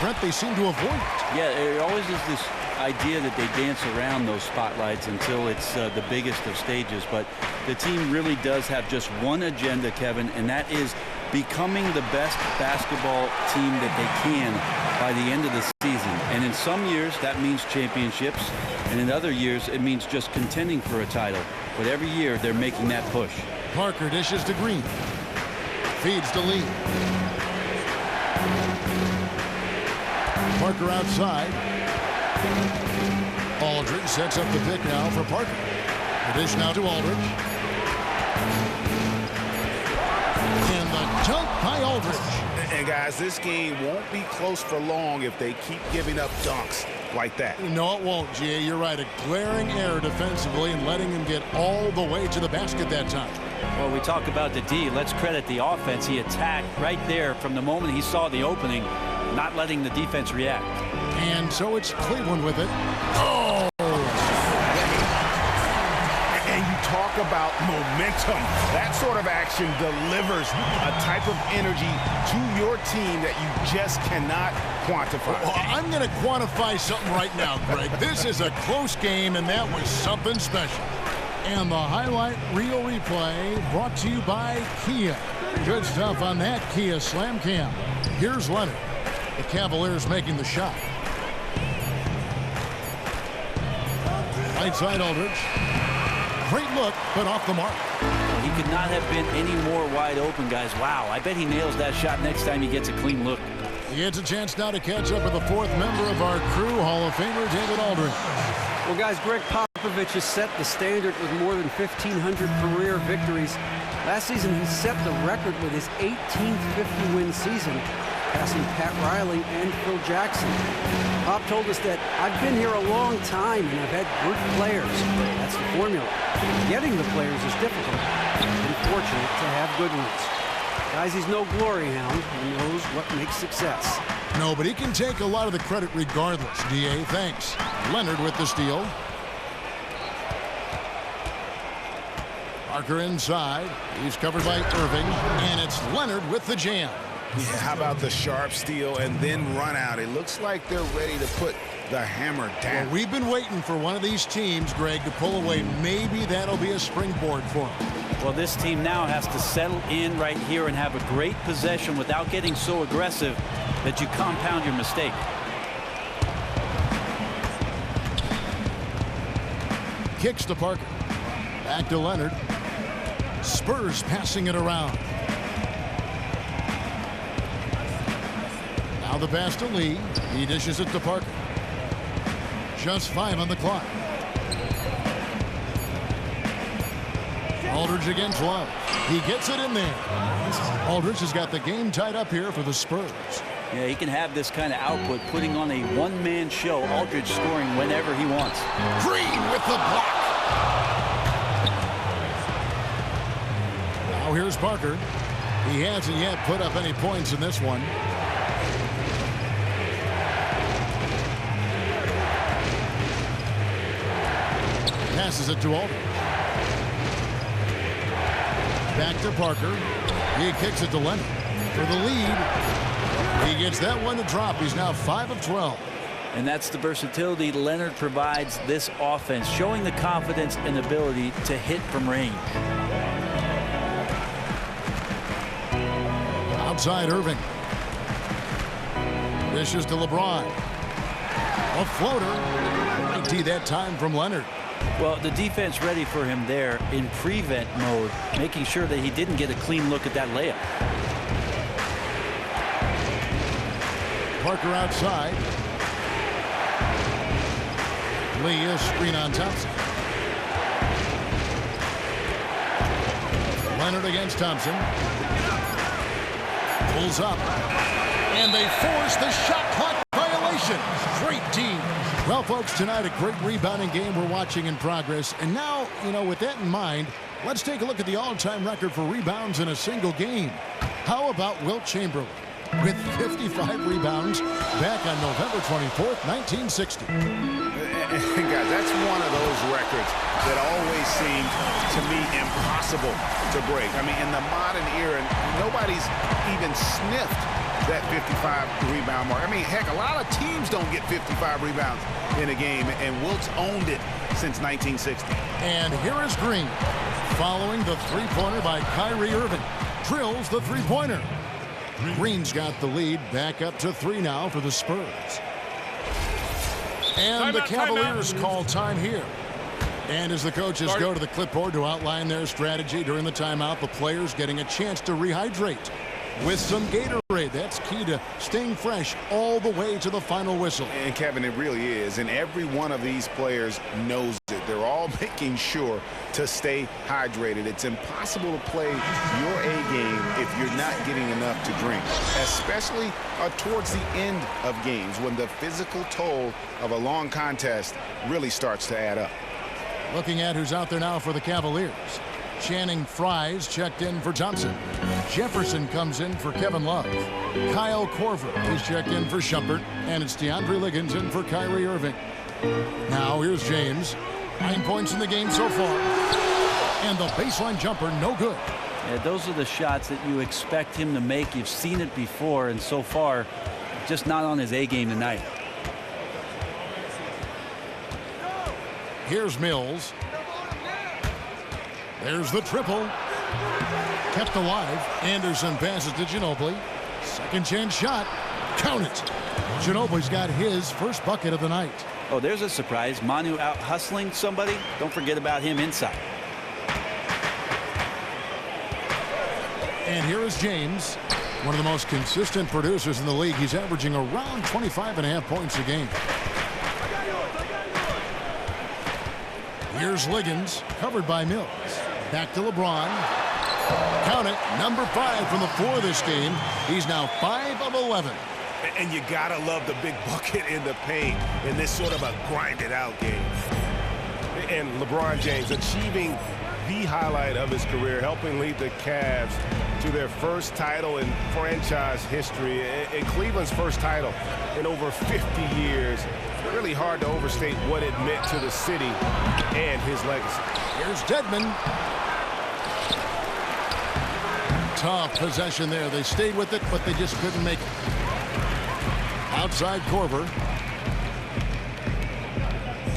Brent, they seem to avoid it. Yeah, there always is this idea that they dance around those spotlights until it's the biggest of stages. But the team really does have just one agenda, Kevin, and that is becoming the best basketball team that they can by the end of the season. And in some years, that means championships. And in other years, it means just contending for a title. But every year, they're making that push. Parker dishes to Green. Feeds to Lee. Parker outside. Aldridge sets up the pick now for Parker. The dish now to Aldridge. And the dunk by Aldridge. And guys, this game won't be close for long if they keep giving up dunks like that. No, it won't, G.A. You're right. A glaring error defensively and letting him get all the way to the basket that time. Well, we talk about the D. Let's credit the offense. He attacked right there from the moment he saw the opening, not letting the defense react. And so it's Cleveland with it. Oh! And you talk about momentum. That sort of action delivers a type of energy to your team that you just cannot quantify. Well, I'm going to quantify something right now, Greg. This is a close game, and that was something special. And the highlight reel replay brought to you by Kia. Good stuff on that Kia Slam Cam. Here's Leonard. The Cavaliers making the shot. Right side Aldridge. Great look, but off the mark. He could not have been any more wide open, guys. Wow, I bet he nails that shot next time he gets a clean look. He gets a chance now to catch up with the 4th member of our crew, Hall of Famer David Aldridge. Well, guys, Greg Popovich has set the standard with more than 1,500 career victories. Last season, he set the record with his 18th 50-win season, passing Pat Riley and Phil Jackson. Pop told us that I've been here a long time and I've had good players. That's the formula. Getting the players is difficult. I'm fortunate to have good ones. Guys, he's no glory hound. He knows what makes success. No, but he can take a lot of the credit regardless. D.A., thanks. Leonard with the steal. Parker inside. He's covered by Irving. And it's Leonard with the jam. Yeah, how about the sharp steal and then run out? It looks like they're ready to put the hammer down. Well, we've been waiting for one of these teams, Greg, to pull away. Maybe that'll be a springboard for them. Well, this team now has to settle in right here and have a great possession without getting so aggressive that you compound your mistake. Kicks to Parker. Back to Leonard. Spurs passing it around. Now the pass to Lee. He dishes it to Parker. Just 5 on the clock. Aldridge against Love. He gets it in there. Aldridge has got the game tied up here for the Spurs. Yeah, he can have this kind of output, putting on a one-man show. Aldridge scoring whenever he wants. Green with the block. Now here's Parker. He hasn't yet put up any points in this one. Passes it to Aldridge. Back to Parker. He kicks it to Leonard for the lead. He gets that one to drop. He's now 5 of 12. And that's the versatility Leonard provides this offense, showing the confidence and ability to hit from range. Outside Irving. Dishes to LeBron. A floater. Right tee that time from Leonard. Well, the defense ready for him there in prevent mode, making sure that he didn't get a clean look at that layup. Parker outside. Lee is screen on Thompson. Leonard against Thompson. Pulls up. And they force the shot clock violation. Great team. Well, folks, tonight a great rebounding game we're watching in progress. And now, with that in mind, let's take a look at the all-time record for rebounds in a single game. How about Wilt Chamberlain with 55 rebounds back on November 24th, 1960. Guys, that's one of those records that always seemed to me impossible to break. I mean, in the modern era, nobody's even sniffed that 55 rebound mark. I mean, heck, a lot of teams don't get 55 rebounds in a game, and Wilt's owned it since 1960. And here is Green, following the three-pointer by Kyrie Irving. Drills the three-pointer. Green's got the lead, back up to 3 now for the Spurs. And the Cavaliers call time here. And as the coaches go to the clipboard to outline their strategy during the timeout, the players getting a chance to rehydrate with some Gatorade. That's key to staying fresh all the way to the final whistle. And Kevin, it really is. And every one of these players knows it. They're all making sure to stay hydrated. It's impossible to play your A game if you're not getting enough to drink, especially towards the end of games when the physical toll of a long contest really starts to add up. Looking at who's out there now for the Cavaliers. Channing Frye's checked in for Thompson. Jefferson comes in for Kevin Love. Kyle Korver is checked in for Shumpert. And it's DeAndre Liggins in for Kyrie Irving. Now here's James. 9 points in the game so far. And the baseline jumper, no good. Yeah, those are the shots that you expect him to make. You've seen it before, and so far, just not on his A game tonight. Here's Mills. There's the triple. Kept alive. Anderson passes to Ginobili. Second chance shot. Count it. Ginobili's got his first bucket of the night. Oh, there's a surprise. Manu out hustling somebody. Don't forget about him inside. And here is James, one of the most consistent producers in the league. He's averaging around 25.5 points a game. Here's Liggins, covered by Mills. Back to LeBron. Count it, number 5 from the floor this game. He's now 5 of 11. And you gotta love the big bucket in the paint in this sort of a grinded-out game. And LeBron James achieving the highlight of his career, helping lead the Cavs to their first title in franchise history, and Cleveland's first title in over 50 years. Really hard to overstate what it meant to the city and his legacy. Here's Dedmon. Tough possession there. They stayed with it, but they just couldn't make it. Outside Korver.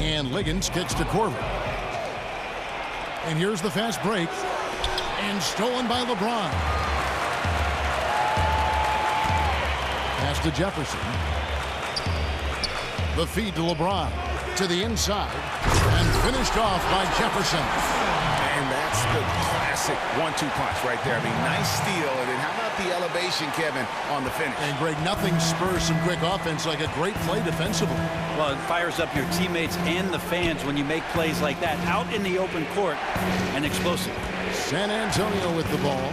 And Liggins kicks to Korver. And here's the fast break. And stolen by LeBron. Pass to Jefferson. The feed to LeBron. To the inside. And finished off by Jefferson. And that's the classic 1-2 punch right there. I mean, nice steal. And then how about the elevation, Kevin, on the finish? And, Greg, nothing spurs some quick offense like a great play defensively. Well, it fires up your teammates and the fans when you make plays like that out in the open court and explosive. San Antonio with the ball.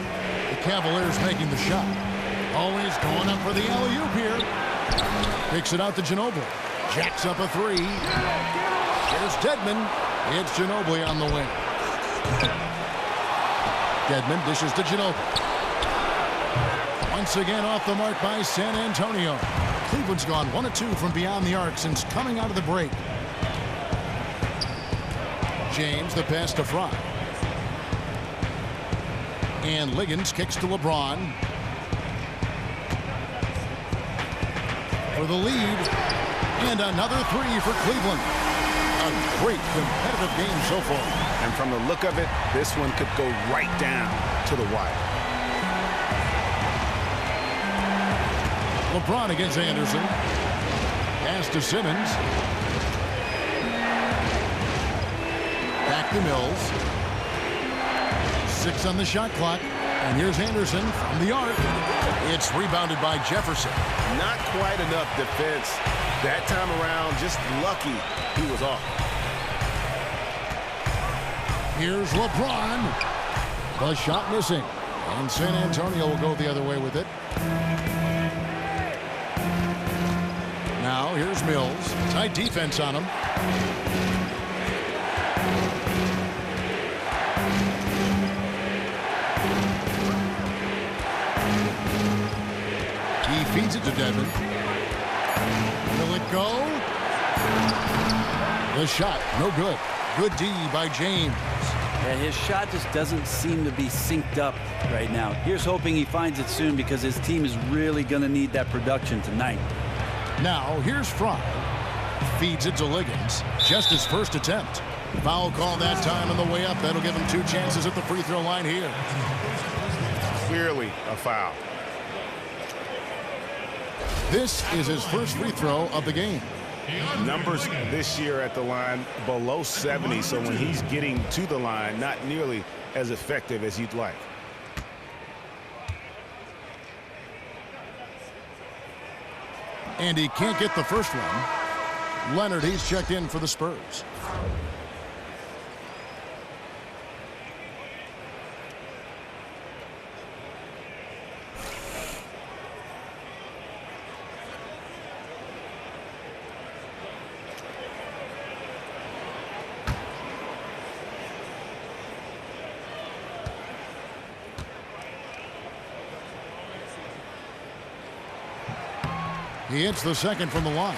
The Cavaliers making the shot. Always going up for the alley-oop here. Picks it out to Ginobili. Jacks up a three. Here's Dedmon. It's Ginobili on the wing. Dedmon dishes to Ginobili. Once again off the mark by San Antonio. Cleveland's gone 1 of 2 from beyond the arc since coming out of the break. James, the pass to Fry. And Liggins kicks to LeBron. For the lead. And another three for Cleveland. A great competitive game so far. And from the look of it, this one could go right down to the wire. LeBron against Anderson. Pass to Simmons. Back to Mills. 6 on the shot clock. And here's Anderson from the arc. It's rebounded by Jefferson. Not quite enough defense that time around. Just lucky he was off. Here's LeBron. The shot missing. And San Antonio will go the other way with it. Now here's Mills. Tight defense on him. He feeds it to Dedmon. Will it go? The shot, no good. Good D by James. Yeah, his shot just doesn't seem to be synced up right now. Here's hoping he finds it soon because his team is really going to need that production tonight. Now, here's Fry. Feeds it to Liggins. Just his first attempt. Foul call that time on the way up. That'll give him 2 chances at the free throw line here. Clearly a foul. This is his first free throw of the game. Numbers this year at the line below 70, so when he's getting to the line, not nearly as effective as you'd like. And he can't get the first one. Leonard, he's checked in for the Spurs. He hits the second from the line.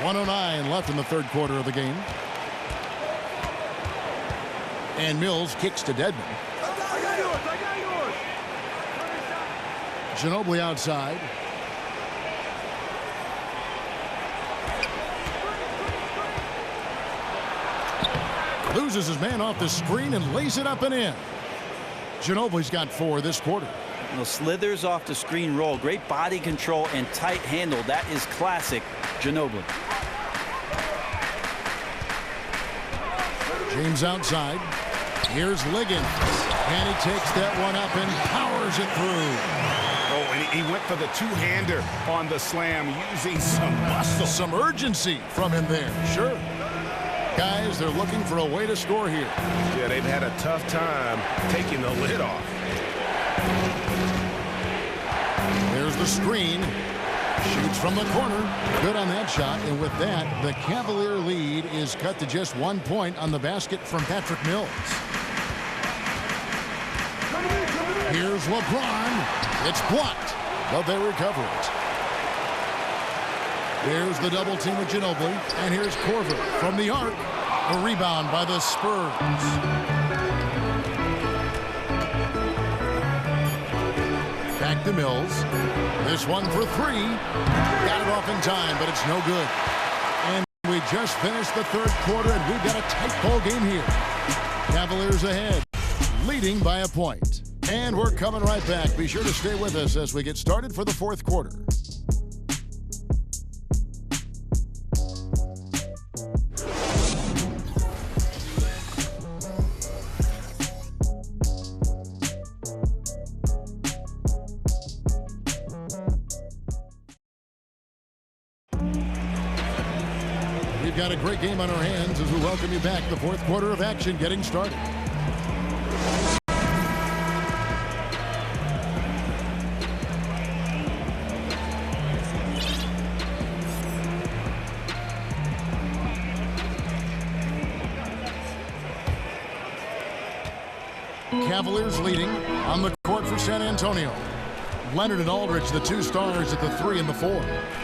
1:09 left in the third quarter of the game. And Mills kicks to Dedmon. Ginobili outside. Loses his man off the screen and lays it up and in. Ginobili's got 4 this quarter. Slithers off the screen roll. Great body control and tight handle. That is classic Ginobili. James outside. Here's Liggins. And he takes that one up and powers it through. Oh, and he went for the two-hander on the slam, using some muscle. Some urgency from him there. Sure. Guys, they're looking for a way to score here. Yeah, they've had a tough time taking the lid off. There's the screen. Shoots from the corner. Good on that shot. And with that, the Cavalier lead is cut to just 1 point on the basket from Patrick Mills. Here's LeBron. It's blocked, but they recover it. There's the double team with Ginobili. And here's Korver from the arc. A rebound by the Spurs. Back to Mills. This one for 3. Got it off in time, but it's no good. And we just finished the third quarter, and we've got a tight ball game here. Cavaliers ahead, leading by a point. And we're coming right back. Be sure to stay with us as we get started for the fourth quarter. got a great game on our hands as we welcome you back. The fourth quarter of action getting started. Cavaliers leading on the court for San Antonio. Leonard and Aldridge, the two stars at the 3 and the 4.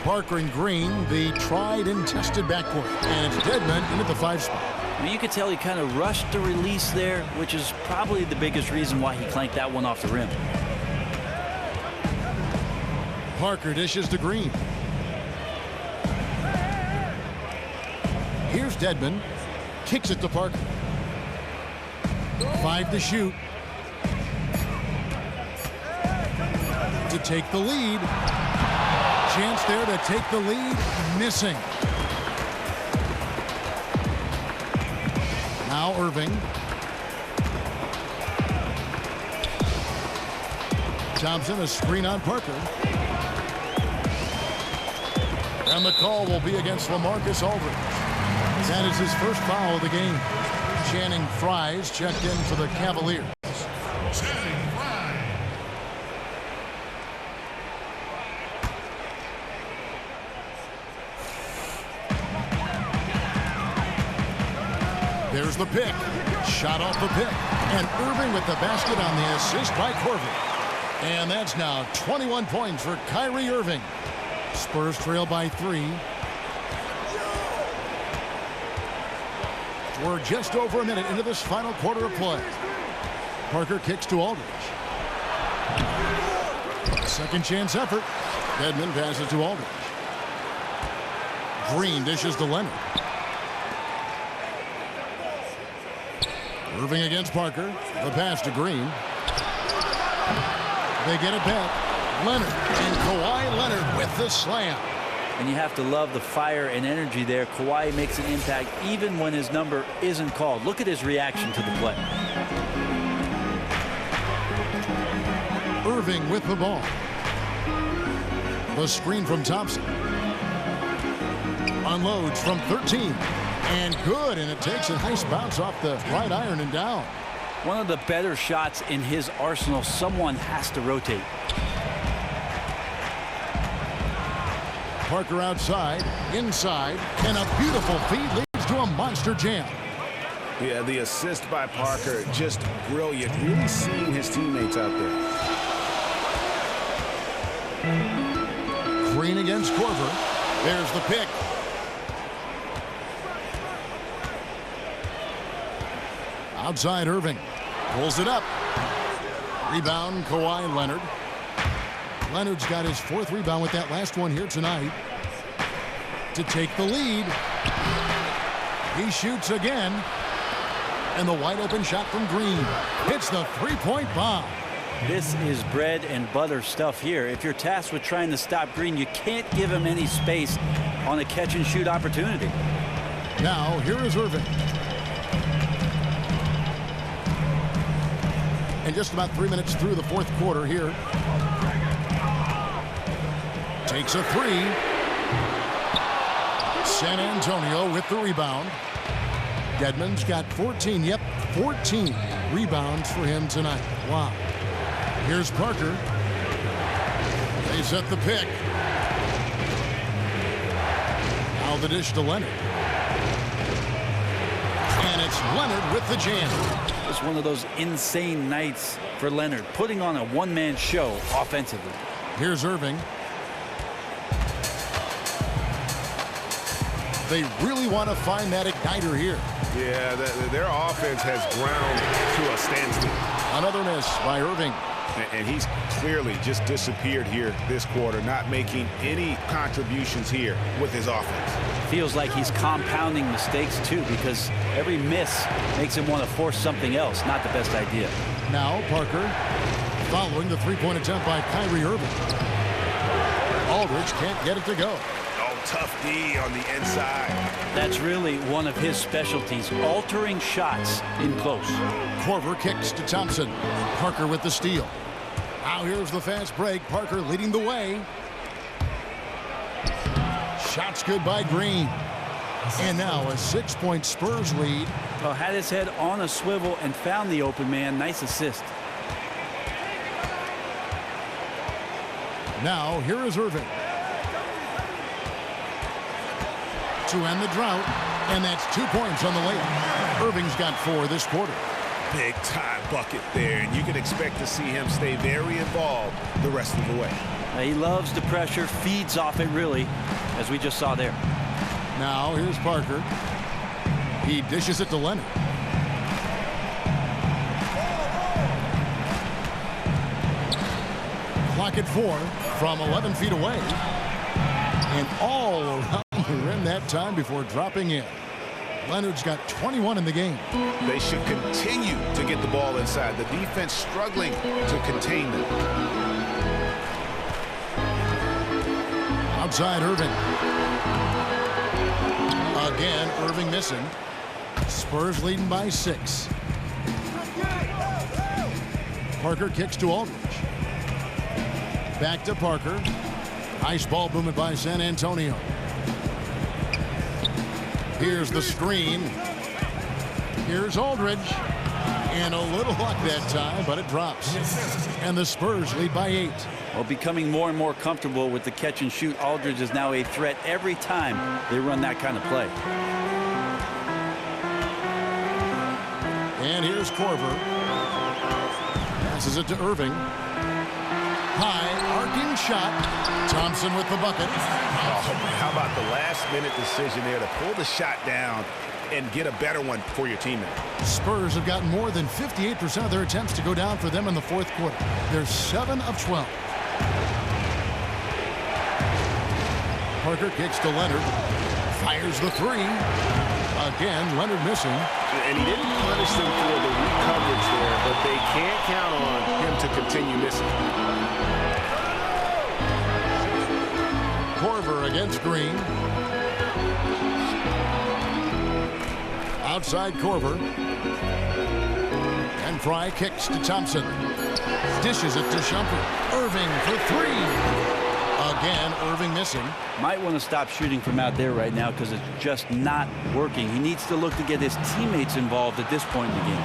Parker and Green, the tried and tested backcourt. And it's Dedmon in at the 5 spot. I mean, you could tell he kind of rushed the release there, which is probably the biggest reason why he clanked that one off the rim. Parker dishes to Green. Here's Dedmon. Kicks it to Parker. 5 to shoot. To take the lead. Chance there to take the lead. Missing. Now Irving. Thompson, a screen on Parker. And the call will be against LaMarcus Aldridge. That is his first foul of the game. Channing Frye's checked in for the Cavaliers. There's the pick. Shot off the pick. And Irving with the basket on the assist by Corver. And that's now 21 points for Kyrie Irving. Spurs trail by 3. We're just over a minute into this final quarter of play. Parker kicks to Aldridge. Second chance effort. Dedmon passes to Aldridge. Green dishes to Leonard. Irving against Parker. The pass to Green. They get it back. Leonard and Kawhi Leonard with the slam. And you have to love the fire and energy there. Kawhi makes an impact even when his number isn't called. Look at his reaction to the play. Irving with the ball. The screen from Thompson. Unloads from 13. And good, and it takes a nice bounce off the right iron and down. One of the better shots in his arsenal. Someone has to rotate. Parker outside, inside, and a beautiful feed leads to a monster jam. Yeah, the assist by Parker, just brilliant. Really seeing his teammates out there. Green against Corver. There's the pick. Outside Irving. Pulls it up. Rebound Kawhi Leonard. Leonard's got his 4th rebound with that last one here tonight. To take the lead. He shoots again. And the wide open shot from Green. Hits the 3-point bomb. This is bread and butter stuff here. If you're tasked with trying to stop Green, you can't give him any space on a catch and shoot opportunity. Now here is Irving. And just about 3 minutes through the fourth quarter here. Takes a 3. San Antonio with the rebound. Dedmon's got 14. Yep, 14 rebounds for him tonight. Wow. Here's Parker. They set the pick. Now the dish to Leonard. And it's Leonard with the jam. It's one of those insane nights for Leonard, putting on a one-man show offensively. Here's Irving. They really want to find that igniter here. Yeah, their offense has ground to a standstill. Another miss by Irving. And he's clearly just disappeared here this quarter, not making any contributions here with his offense. Feels like he's compounding mistakes, too, because every miss makes him want to force something else. Not the best idea. Now Parker following the 3-point attempt by Kyrie Irving. Aldridge can't get it to go. Oh, tough D on the inside. That's really one of his specialties, altering shots in close. Corver kicks to Thompson. Parker with the steal. Now here's the fast break. Parker leading the way. Shots good by Green. And now a 6-point Spurs lead. Well, had his head on a swivel and found the open man. Nice assist. Now here is Irving. To end the drought, and that's 2 points on the layup. Irving's got 4 this quarter. Big time bucket there, and you can expect to see him stay very involved the rest of the way. He loves the pressure, feeds off it really, as we just saw there. Now here's Parker. He dishes it to Leonard. Clock at 4 from 11 feet away. And all around the rim that time before dropping in. Leonard's got 21 in the game. They should continue to get the ball inside. The defense struggling to contain them. Outside Irving. Again, Irving missing. Spurs leading by 6. Parker kicks to Aldridge. Back to Parker. Nice ball movement by San Antonio. Here's the screen. Here's Aldridge. And a little luck that time, but it drops. And the Spurs lead by 8. Well, becoming more and more comfortable with the catch and shoot, Aldridge is now a threat every time they run that kind of play. And here's Korver. Passes it to Irving. High, arcing shot. Thompson with the bucket. Oh, how about the last-minute decision there to pull the shot down and get a better one for your teammate? Spurs have gotten more than 58% of their attempts to go down for them in the fourth quarter. They're 7 of 12. Parker kicks to Leonard. Fires the 3. Again, Leonard missing. And he didn't punish them for the weak coverage there, but they can't count on him to continue missing. Korver against Green. Outside Korver. And Fry kicks to Thompson. Dishes it to Shumpert. Irving for 3. Again, Irving missing. Might want to stop shooting from out there right now because it's just not working. He needs to look to get his teammates involved at this point in the game.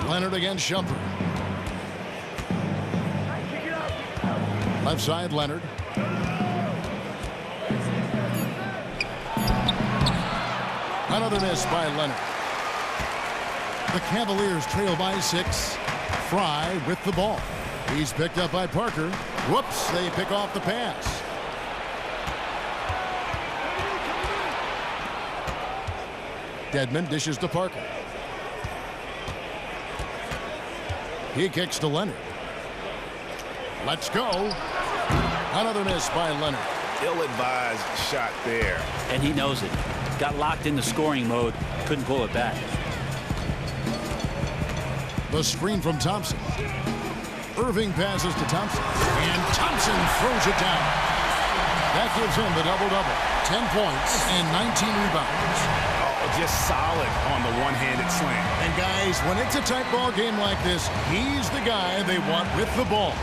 Leonard against Shumpert. Left side, Leonard. Another miss by Leonard. The Cavaliers trail by 6. Fry with the ball. He's picked up by Parker. Whoops, they pick off the pass. Dedmon dishes to Parker. He kicks to Leonard. Let's go. Another miss by Leonard. Ill-advised shot there. And he knows it. Got locked into scoring mode. Couldn't pull it back. The screen from Thompson. Irving passes to Thompson. And Thompson throws it down. That gives him the double-double. 10 points and 19 rebounds. Oh, just solid on the one-handed slam. And guys, when it's a tight ball game like this, he's the guy they want with the ball.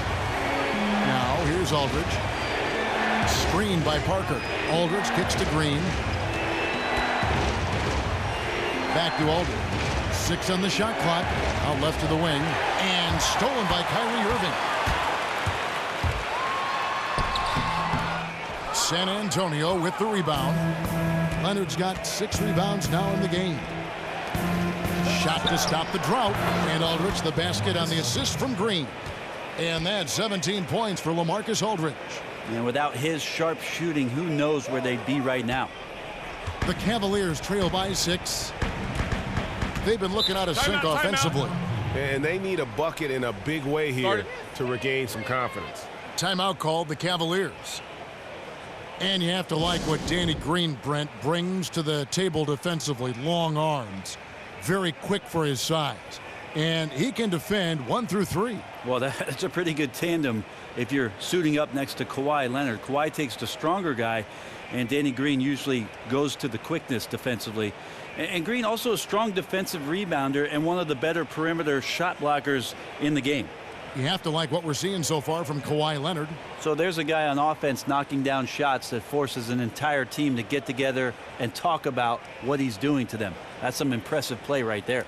Now, here's Aldridge. Screened by Parker. Aldridge kicks to Green. Back to Aldridge. 6 on the shot clock. Out left to the wing. And stolen by Kyrie Irving. San Antonio with the rebound. Leonard's got 6 rebounds now in the game. Shot to stop the drought. And Aldridge the basket on the assist from Green. And that's 17 points for LaMarcus Aldridge. And without his sharp shooting, who knows where they'd be right now. The Cavaliers trail by 6. They've been looking out of sync offensively. And they need a bucket in a big way here to regain some confidence. Timeout called the Cavaliers. And you have to like what Danny Green, Brent, brings to the table defensively. Long arms. Very quick for his size. And he can defend 1 through 3. Well, that's a pretty good tandem if you're suiting up next to Kawhi Leonard. Kawhi takes the stronger guy, and Danny Green usually goes to the quickness defensively. And Green also a strong defensive rebounder and one of the better perimeter shot blockers in the game. You have to like what we're seeing so far from Kawhi Leonard. So there's a guy on offense knocking down shots that forces an entire team to get together and talk about what he's doing to them. That's some impressive play right there.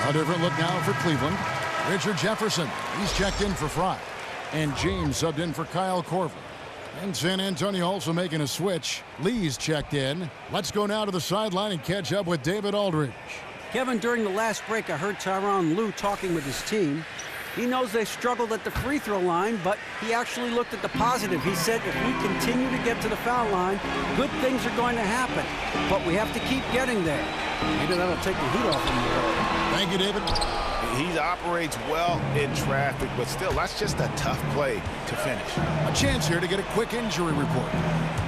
A different look now for Cleveland. Richard Jefferson, he's checked in for Fry. And James subbed in for Kyle Korver. And San Antonio also making a switch. Lee's checked in. Let's go now to the sideline and catch up with David Aldridge. Kevin, during the last break, I heard Tyronn Lue talking with his team. He knows they struggled at the free throw line, but he actually looked at the positive. He said, if we continue to get to the foul line, good things are going to happen. But we have to keep getting there. Maybe that'll take the heat off him. Thank you, David. He operates well in traffic, but still, that's just a tough play to finish. A chance here to get a quick injury report.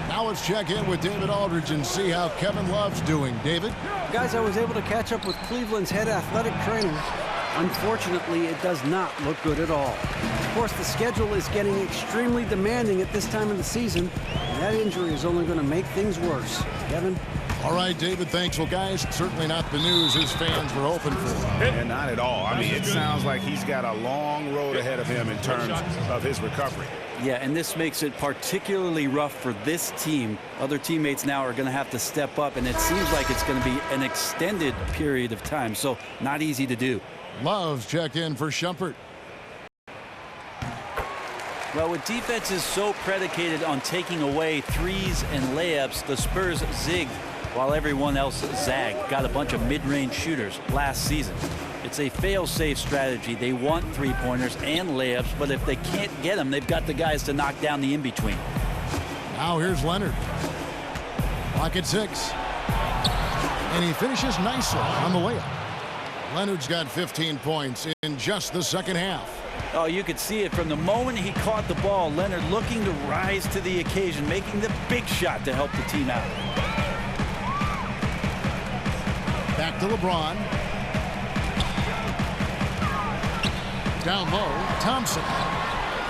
Now let's check in with David Aldridge and see how Kevin Love's doing. David? Guys, I was able to catch up with Cleveland's head athletic trainer. Unfortunately, it does not look good at all. Of course, the schedule is getting extremely demanding at this time of the season, and that injury is only going to make things worse. Kevin? All right, David, thanks. Well, guys, certainly not the news his fans were hoping for. Yeah, not at all. I mean, it sounds like he's got a long road ahead of him in terms of his recovery. Yeah, and this makes it particularly rough for this team. Other teammates now are going to have to step up, and it seems like it's going to be an extended period of time, so not easy to do. Love's checked in for Shumpert. Well, with defenses so predicated on taking away threes and layups, the Spurs zigged while everyone else zagged. Got a bunch of mid-range shooters last season. It's a fail-safe strategy. They want three-pointers and layups, but if they can't get them, they've got the guys to knock down the in-between. Now here's Leonard. Clock at 6. And he finishes nicely on the layup. Leonard's got 15 points in just the second half. Oh, you could see it from the moment he caught the ball. Leonard looking to rise to the occasion, making the big shot to help the team out. Back to LeBron. Down low, Thompson.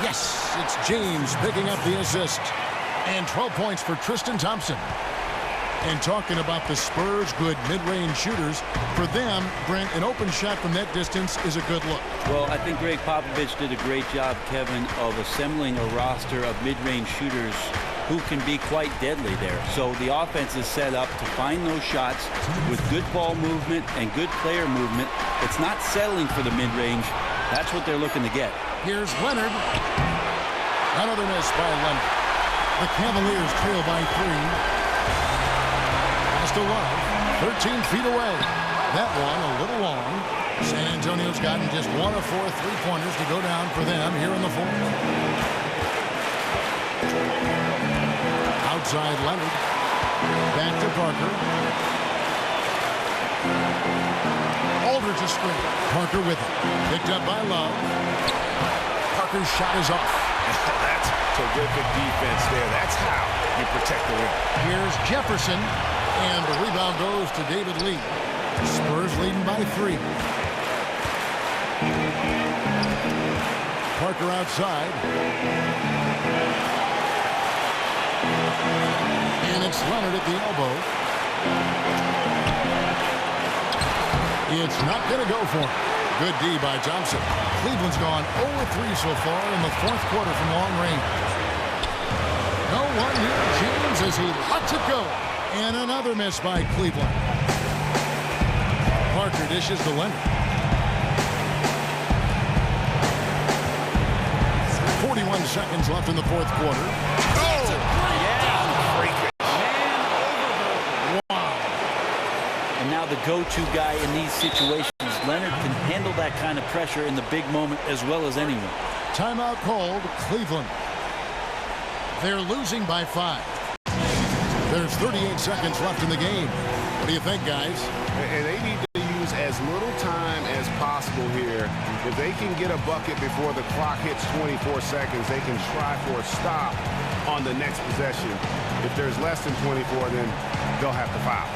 Yes, it's James picking up the assist. And 12 points for Tristan Thompson. And talking about the Spurs' good mid-range shooters, for them, Brent, an open shot from that distance is a good look. Well, I think Greg Popovich did a great job, Kevin, of assembling a roster of mid-range shooters who can be quite deadly there. So the offense is set up to find those shots with good ball movement and good player movement. It's not settling for the mid-range. That's what they're looking to get. Here's Leonard. Another miss by Leonard. The Cavaliers trail by 3. To Love, 13 feet away. That one a little long. San Antonio's gotten just 1 of 4 three-pointers to go down for them here in the fourth. Outside Leonard. Back to Parker. Aldridge a screen. Parker with it. Picked up by Love. Parker's shot is off. That's terrific defense there. That's how you protect the rim. Here's Jefferson. And the rebound goes to David Lee. Spurs leading by 3. Parker outside. And it's Leonard at the elbow. It's not going to go for him. Good D by Thompson. Cleveland's gone 0-3 so far in the fourth quarter from long range. No one near James as he lets it go. And another miss by Cleveland. Parker dishes to Leonard. 41 seconds left in the fourth quarter. Oh! Yeah! Wow. And now the go-to guy in these situations. Leonard can handle that kind of pressure in the big moment as well as anyone. Timeout called. Cleveland. They're losing by 5. There's 38 seconds left in the game. What do you think, guys? And they need to use as little time as possible here. If they can get a bucket before the clock hits 24 seconds, they can try for a stop on the next possession. If there's less than 24, then they'll have to foul.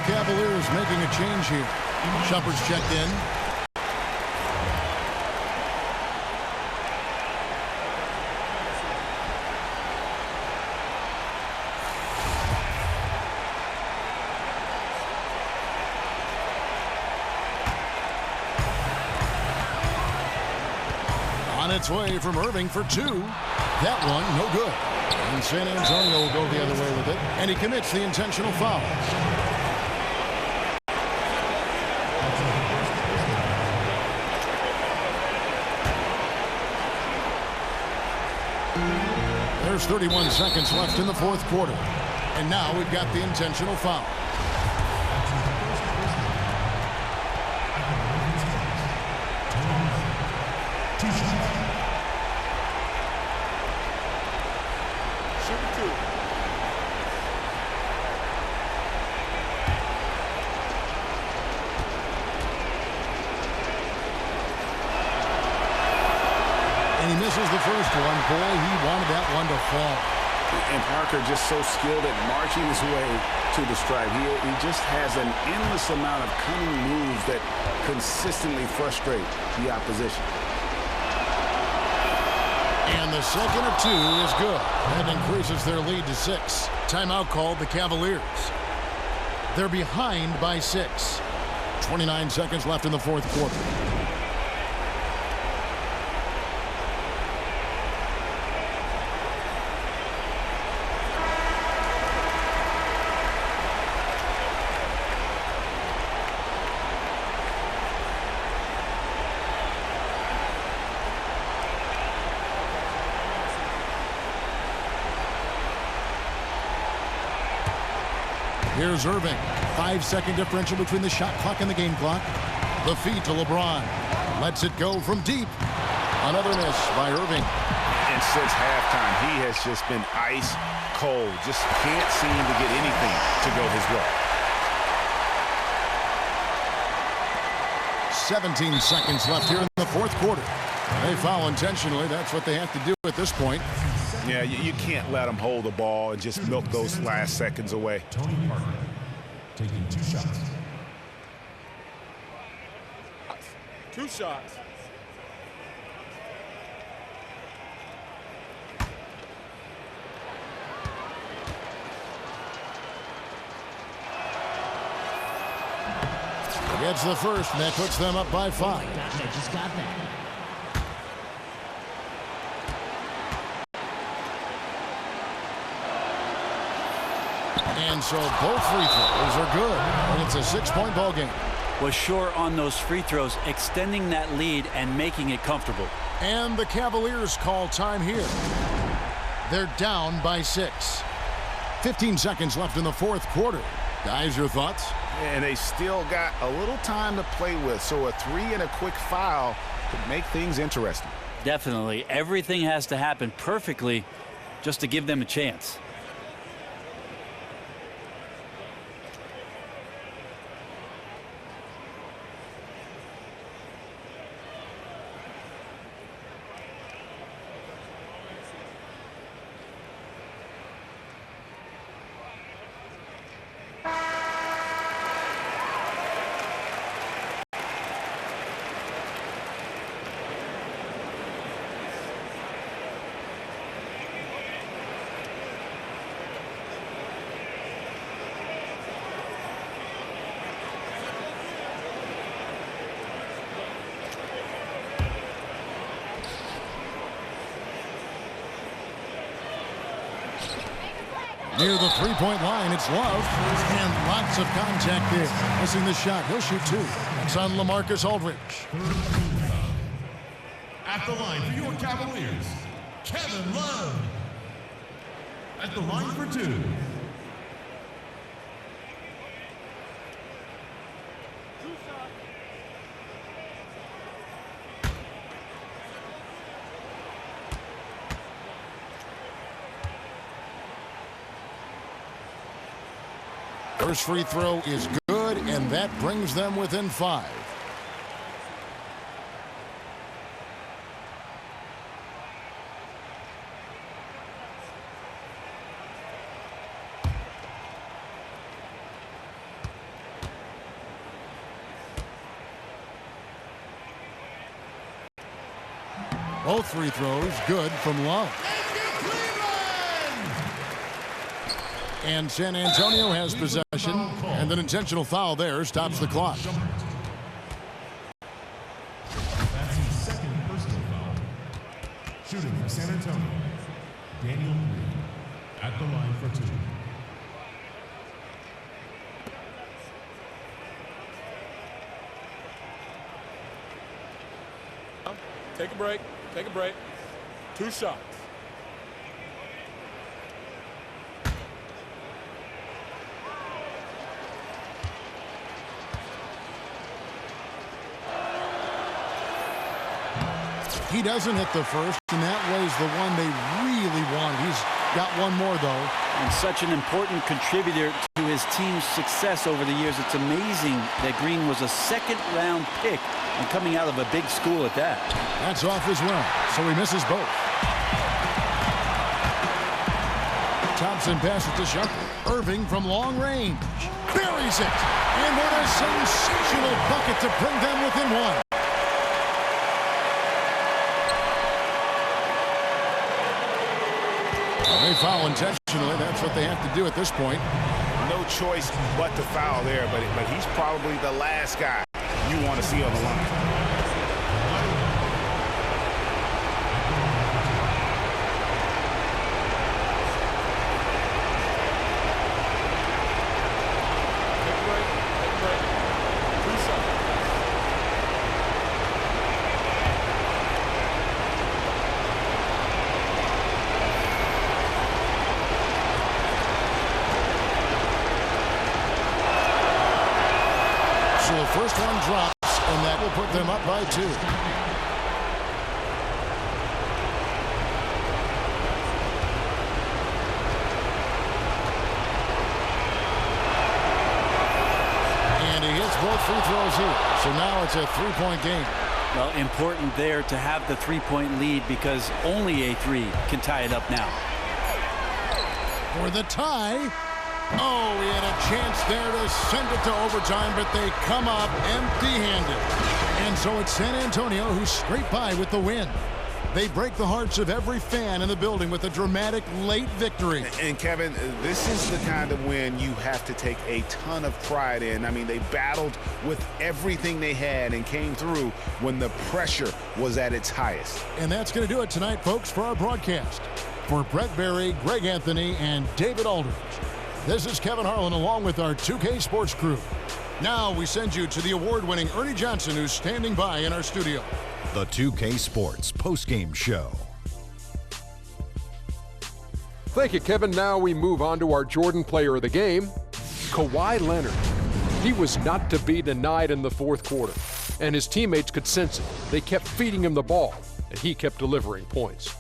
Cavaliers making a change here. Shumpert's checked in. On its way from Irving for two. That one, no good. And San Antonio will go the other way with it. And he commits the intentional foul. There's 31 seconds left in the fourth quarter. And now we've got the intentional foul. And he misses the first one. Boy, he wanted that one to fall. And Parker just so skilled at marching his way to the stripe. He just has an endless amount of cunning moves that consistently frustrate the opposition. And the second of two is good. That increases their lead to 6. Timeout called the Cavaliers. They're behind by 6. 29 seconds left in the fourth quarter. Here's Irving. 5-second differential between the shot clock and the game clock. The feed to LeBron. Lets it go from deep. Another miss by Irving. And since halftime, he has just been ice cold. Just can't seem to get anything to go his way. 17 seconds left here in the fourth quarter. They foul intentionally. That's what they have to do at this point. Yeah, you can't let them hold the ball and just milk those last seconds away. Tony Parker taking 2 shots. 2 shots. Gets the first, and that puts them up by 5. Just got that. And so both free throws are good. And it's a 6-point ball game. Was short on those free throws, extending that lead and making it comfortable. And the Cavaliers call time here. They're down by 6. 15 seconds left in the fourth quarter. Guys, your thoughts? And they still got a little time to play with, so a 3 and a quick foul could make things interesting. Definitely. Everything has to happen perfectly just to give them a chance. Near the three-point line, it's Love. And lots of contact there. Missing the shot. He'll shoot 2. That's on LaMarcus Aldridge. At the line for your Cavaliers, Kevin Love. At the line for 2. First free throw is good, and that brings them within 5. Both free throws good from Love. And San Antonio has possession, and an intentional foul there stops the clock. That's his second personal foul. Shooting for San Antonio, Daniel Green at the line for 2. Take a break. Take a break. 2 shots. He doesn't hit the first, and that was the one they really want. He's got one more, though. And such an important contributor to his team's success over the years. It's amazing that Green was a second-round pick and coming out of a big school at that. That's off as well, so he misses both. Thompson passes to Shumpert. Irving from long range. Buries it. And what a sensational bucket to bring them within 1. They foul intentionally. That's what they have to do at this point. No choice but to foul there, but he's probably the last guy you want to see on the line. First one drops, and that will put them up by 2. And he hits both free throws here. So now it's a 3-point game. Well, important there to have the 3-point lead because only a 3 can tie it up now. For the tie. Oh, he had a chance there to send it to overtime, but they come up empty-handed. And so it's San Antonio who scrape by with the win. They break the hearts of every fan in the building with a dramatic late victory. And Kevin, this is the kind of win you have to take a ton of pride in. I mean, they battled with everything they had and came through when the pressure was at its highest. And that's going to do it tonight, folks, for our broadcast. For Brett Berry, Greg Anthony, and David Aldridge, this is Kevin Harlan along with our 2K Sports crew. Now we send you to the award-winning Ernie Johnson, who's standing by in our studio. The 2K Sports postgame show. Thank you, Kevin. Now we move on to our Jordan player of the game, Kawhi Leonard. He was not to be denied in the fourth quarter, and his teammates could sense it. They kept feeding him the ball, and he kept delivering points.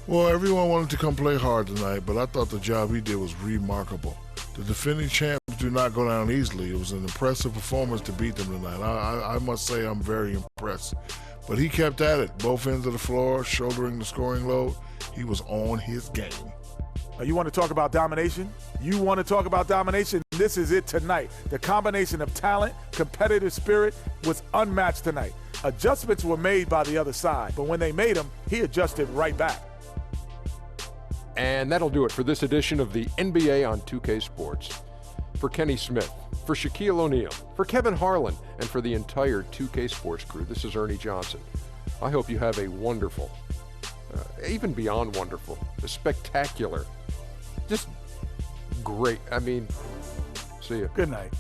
Well, everyone wanted to come play hard tonight, but I thought the job he did was remarkable. The defending champs do not go down easily. It was an impressive performance to beat them tonight. I must say I'm very impressed. But he kept at it, both ends of the floor, shouldering the scoring load. He was on his game. You want to talk about domination? You want to talk about domination? This is it tonight. The combination of talent, competitive spirit was unmatched tonight. Adjustments were made by the other side, but when they made them, he adjusted right back. And that'll do it for this edition of the NBA on 2K Sports. For Kenny Smith, for Shaquille O'Neal, for Kevin Harlan, and for the entire 2K Sports crew, this is Ernie Johnson. I hope you have a wonderful, even beyond wonderful, a spectacular, just great. I mean, see you. Good night.